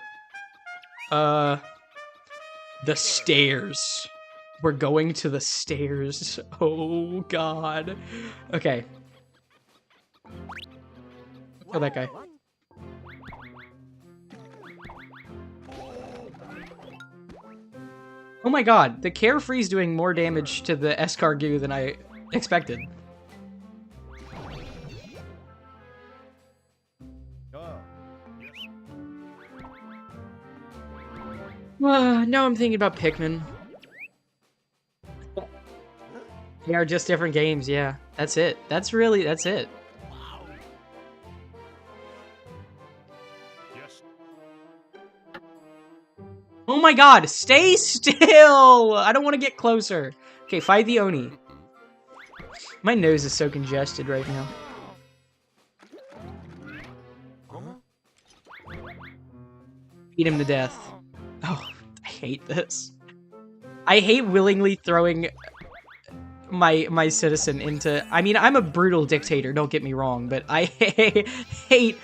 The stairs. We're going to the stairs. Oh, God. Okay. Oh, that guy. Oh my god, the Carefree's doing more damage to the escargot than I expected. Now I'm thinking about Pikmin. They are just different games, yeah. That's it. That's it. Oh my god, stay still! I don't want to get closer. Okay, fight the Oni. My nose is so congested right now. Beat him to death. Oh, I hate this. I hate willingly throwing my citizen into... I mean, I'm a brutal dictator, don't get me wrong, but I hate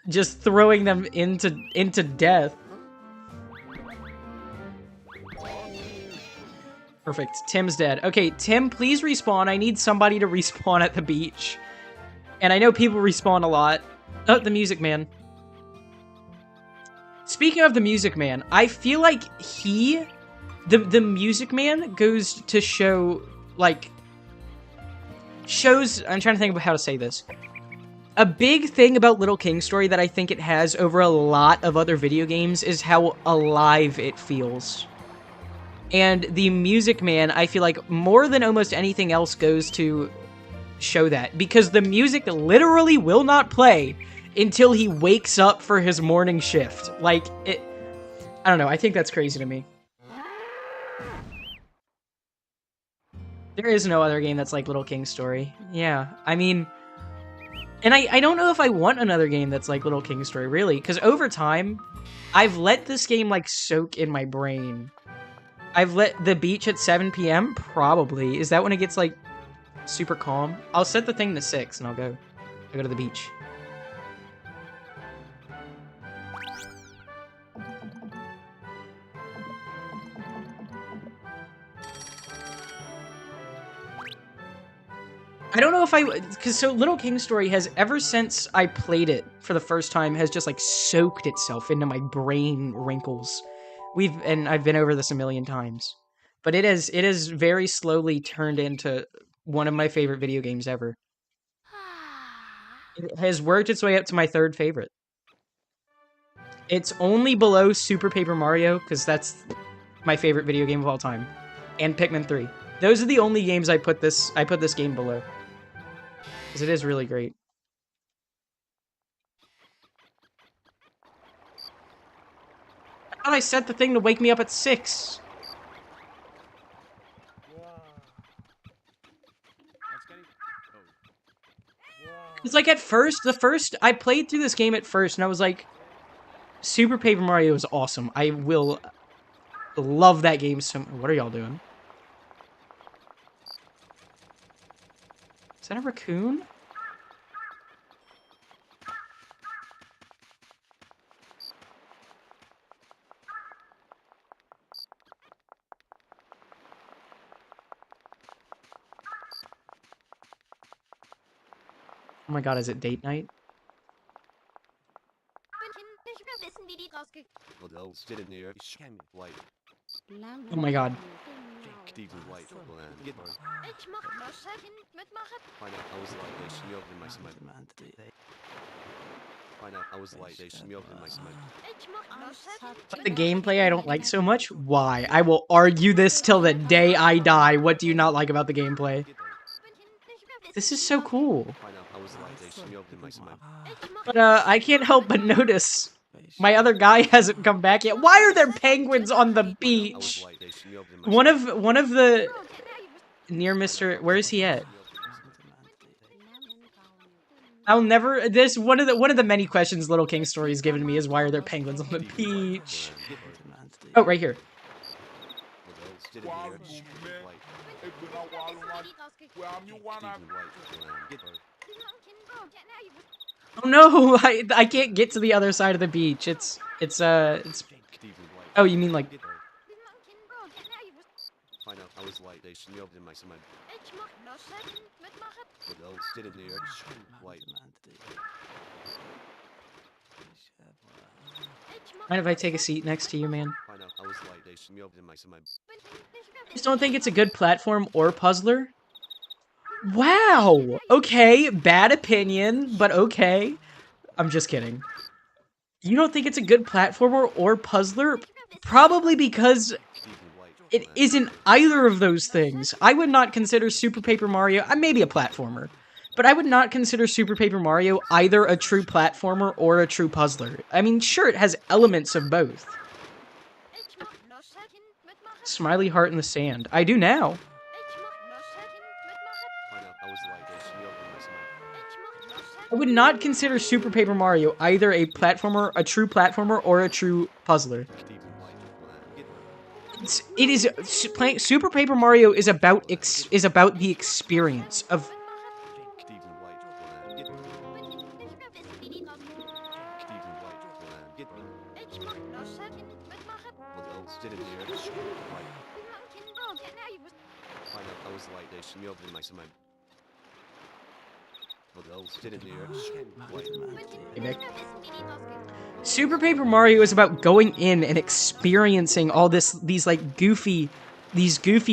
just throwing them into death. Perfect. Tim's dead. Okay, Tim, please respawn. I need somebody to respawn at the beach. And I know people respawn a lot. Oh, the Music Man. Speaking of the Music Man, I feel like the Music Man goes to show, like, shows... I'm trying to think about how to say this. A big thing about Little King Story that I think it has over a lot of other video games is how alive it feels. And the Music Man, I feel like more than almost anything else goes to show that. Because the music literally will not play until he wakes up for his morning shift. Like, I don't know, I think that's crazy to me. There is no other game that's like Little King Story. Yeah, I mean... And I don't know if I want another game that's like Little King Story, really. Because over time, I've let this game, like, soak in my brain. I've let the beach at 7 p.m. Probably. Is that when it gets, like, super calm? I'll set the thing to 6 and I'll go to the beach. I don't know if because so Little King Story has, ever since I played it for the first time, has just, like, soaked itself into my brain wrinkles. And I've been over this a million times. But it has very slowly turned into one of my favorite video games ever. It has worked its way up to my 3rd favorite. It's only below Super Paper Mario, because that's my favorite video game of all time. And Pikmin 3. Those are the only games I put this game below. Because it is really great. thought I set the thing to wake me up at 6. It's like at first, I played through this game at first, and I was like, Super Paper Mario is awesome. I will love that game so much. What are y'all doing? Is that a raccoon? Oh my god, is it date night? Oh my god. But the gameplay I don't like so much? Why? I will argue this till the day I die. What do you not like about the gameplay? This is so cool. But I can't help but notice my other guy hasn't come back yet. Why are there penguins on the beach? One of the near Mr. Where is he at? I'll never. This one of the many questions Little King Story's given me is why are there penguins on the beach? Oh, right here. Oh no! I can't get to the other side of the beach. It's. Oh, you mean like? Mind if I take a seat next to you, man? Just don't think it's a good platform or puzzler? Wow! Okay, bad opinion, but okay. I'm just kidding. You don't think it's a good platformer or puzzler? Probably because it isn't either of those things. I would not consider Super Paper Mario, maybe a platformer, but I would not consider Super Paper Mario either a true platformer or a true puzzler. I mean, sure, it has elements of both. Smiley heart in the sand. I do now. I would not consider Super Paper Mario either a platformer, a true platformer, or a true puzzler. Playing Super Paper Mario is about the experience of. Super Paper Mario is about going in and experiencing all these goofy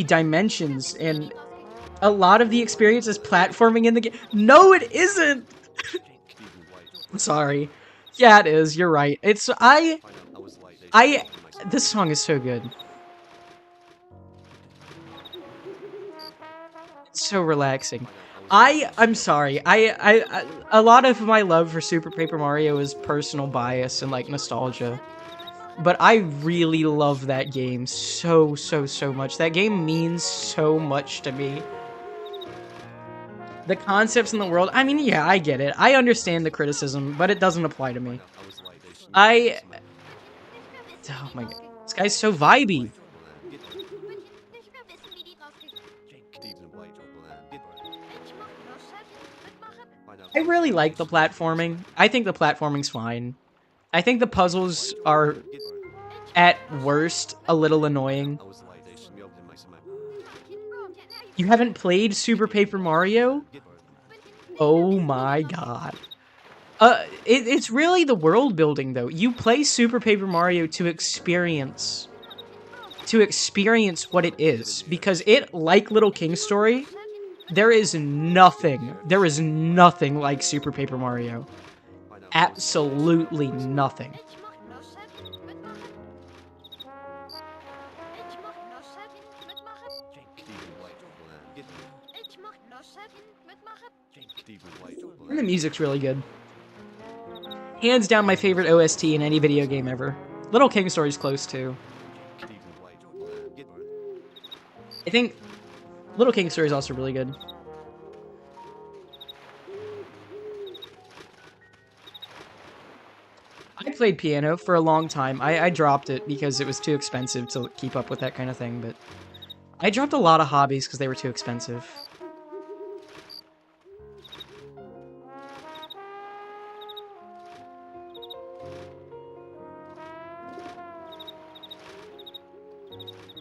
dimensions, and a lot of the experience is platforming in the game. No, it isn't! I'm sorry. Yeah, it is. You're right. This song is so good. It's so relaxing. I'm sorry. A lot of my love for Super Paper Mario is personal bias and like nostalgia. But I really love that game so much. That game means so much to me. The concepts in the world, I mean, yeah, I get it. I understand the criticism, but it doesn't apply to me. Oh my god. This guy's so vibey. I really like the platforming. I think the platforming's fine. I think the puzzles are, at worst, a little annoying. You haven't played Super Paper Mario? Oh my god. It's really the world building, though. You play Super Paper Mario to experience what it is. Because it, like Little King's Story, there is nothing like Super Paper Mario. Absolutely nothing. And the music's really good. Hands down my favorite OST in any video game ever. Little King Story's close too. I think Little King Story is also really good. I played piano for a long time. I dropped it because it was too expensive to keep up with that kind of thing, but I dropped a lot of hobbies because they were too expensive.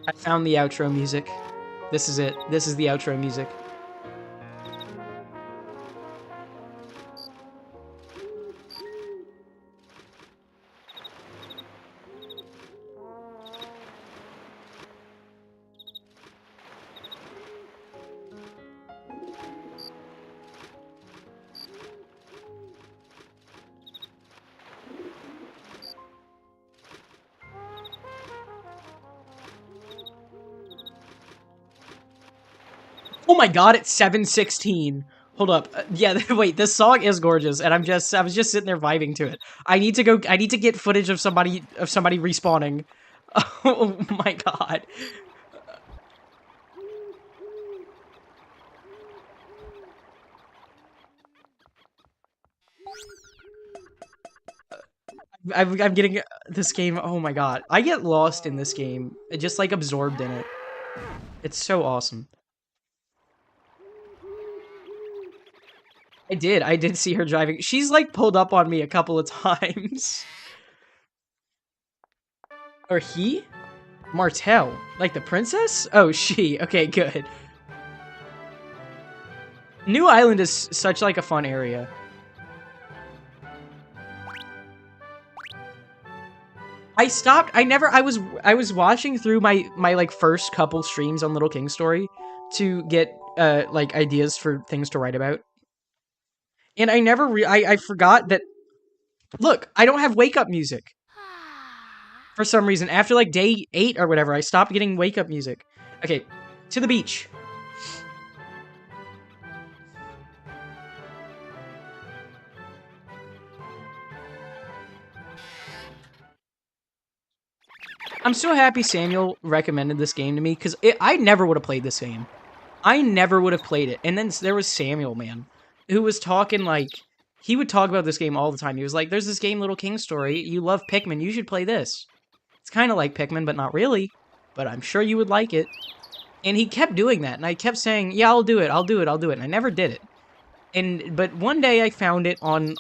I found the outro music. This is it. This is the outro music. Oh my god, it's 7:16. Hold up. Yeah, wait, this song is gorgeous, and I was just sitting there vibing to it. I need to get footage of somebody respawning. Oh my god. I'm getting this game. Oh my god. I get lost in this game. Just like absorbed in it. It's so awesome. I did see her driving. She's like pulled up on me a couple of times. Or he? Martell. Like the princess? Oh, she. Okay, good. New Island is such like a fun area. I was watching through my like first couple streams on Little King Story to get like ideas for things to write about. And I forgot that, look, I don't have wake up music. For some reason, after like day 8 or whatever, I stopped getting wake up music. Okay, to the beach. I'm so happy Samuel recommended this game to me, because I never would have played this game. I never would have played it. And then there was Samuel, man, who was talking like, he would talk about this game all the time. He was like, there's this game, Little King Story. You love Pikmin. You should play this. It's kind of like Pikmin, but not really. But I'm sure you would like it. And he kept doing that. And I kept saying, yeah, I'll do it. I'll do it. I'll do it. And I never did it. But one day I found it on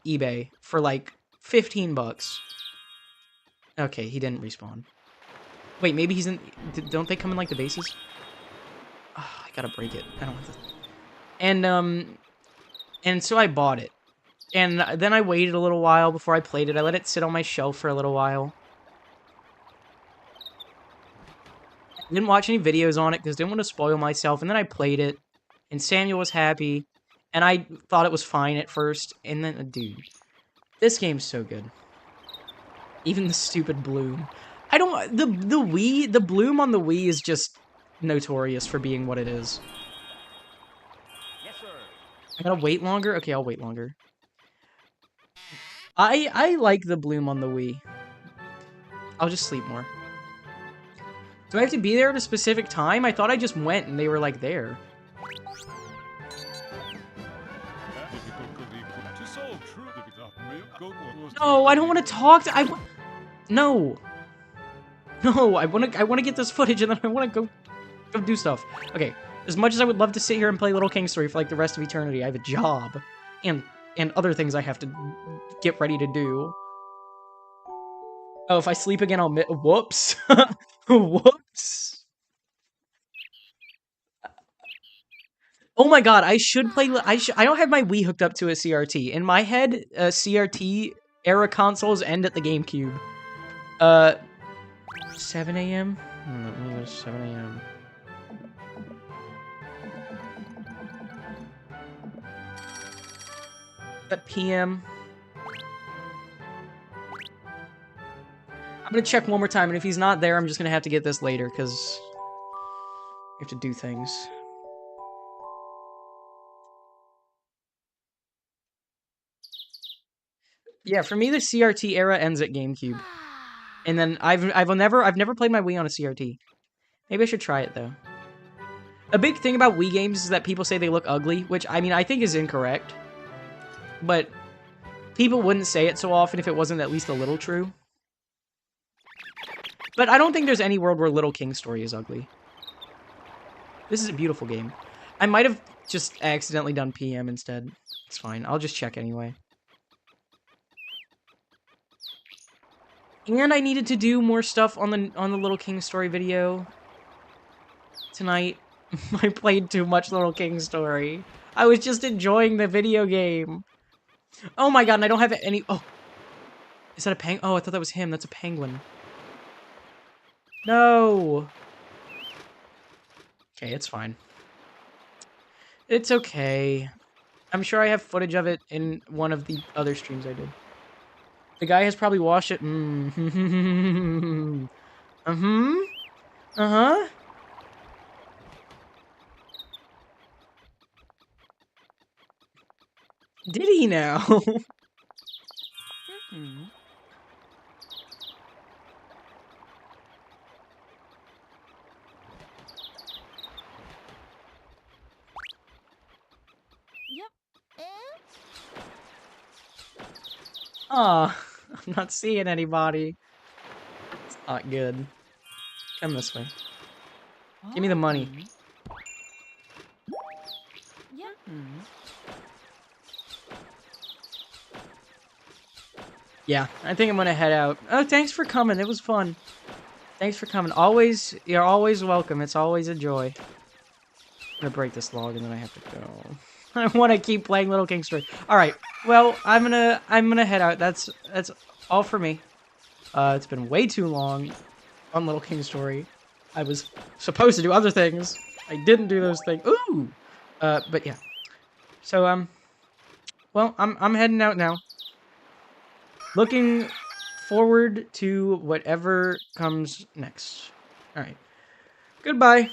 eBay for like 15 bucks. Okay, he didn't respawn. Wait, maybe he's in... Don't they come in like the bases? Oh, I gotta break it. I don't want to... And so I bought it. And then I waited a little while before I played it. I let it sit on my shelf for a little while. I didn't watch any videos on it because I didn't want to spoil myself. And then I played it. And Samuel was happy. And I thought it was fine at first. And then, dude, this game's so good. Even the stupid bloom. I don't... The Wii... The bloom on the Wii is just notorious for being what it is. Yes, sir. I gotta wait longer? Okay, I'll wait longer. I like the bloom on the Wii. I'll just sleep more. Do I have to be there at a specific time? I thought I just went and they were, like, there. No, I don't want to talk to... No! No, I want to get this footage and then I want to go do stuff. Okay, as much as I would love to sit here and play Little King Story for, like, the rest of eternity, I have a job. And other things I have to get ready to do. Oh, if I sleep again, I'll whoops. Whoops. Oh my god, I should play... I don't have my Wii hooked up to a CRT. In my head, CRT-era consoles end at the GameCube. 7 a.m.? Let me go 7 a.m. At PM. I'm gonna check one more time, and if he's not there, I'm just gonna have to get this later, because I have to do things. Yeah, for me, the CRT era ends at GameCube. And then I've never played my Wii on a CRT. Maybe I should try it though. A big thing about Wii games is that people say they look ugly, which I mean I think is incorrect. But people wouldn't say it so often if it wasn't at least a little true. But I don't think there's any world where Little King's Story is ugly. This is a beautiful game. I might have just accidentally done PM instead. It's fine. I'll just check anyway. And I needed to do more stuff on the Little King's Story video tonight. I played too much Little King's Story. I was just enjoying the video game. Oh my god, and I don't have any... Oh. Is that a penguin? Oh, I thought that was him. That's a penguin. No. Okay, it's fine. It's okay. I'm sure I have footage of it in one of the other streams I did. The guy has probably watched it. Uh-huh. Did he now? Aw, I'm not seeing anybody. It's not good. Come this way. Give me the money. Yeah, I think I'm gonna head out. Oh, thanks for coming. It was fun. Thanks for coming. You're always welcome. It's always a joy. I'm gonna break this log and then I have to go. I want to keep playing Little King's Story. All right. Well, I'm gonna head out. That's all for me. It's been way too long on Little King's Story. I was supposed to do other things. I didn't do those things. Ooh. But yeah. So well, I'm heading out now. Looking forward to whatever comes next. All right. Goodbye.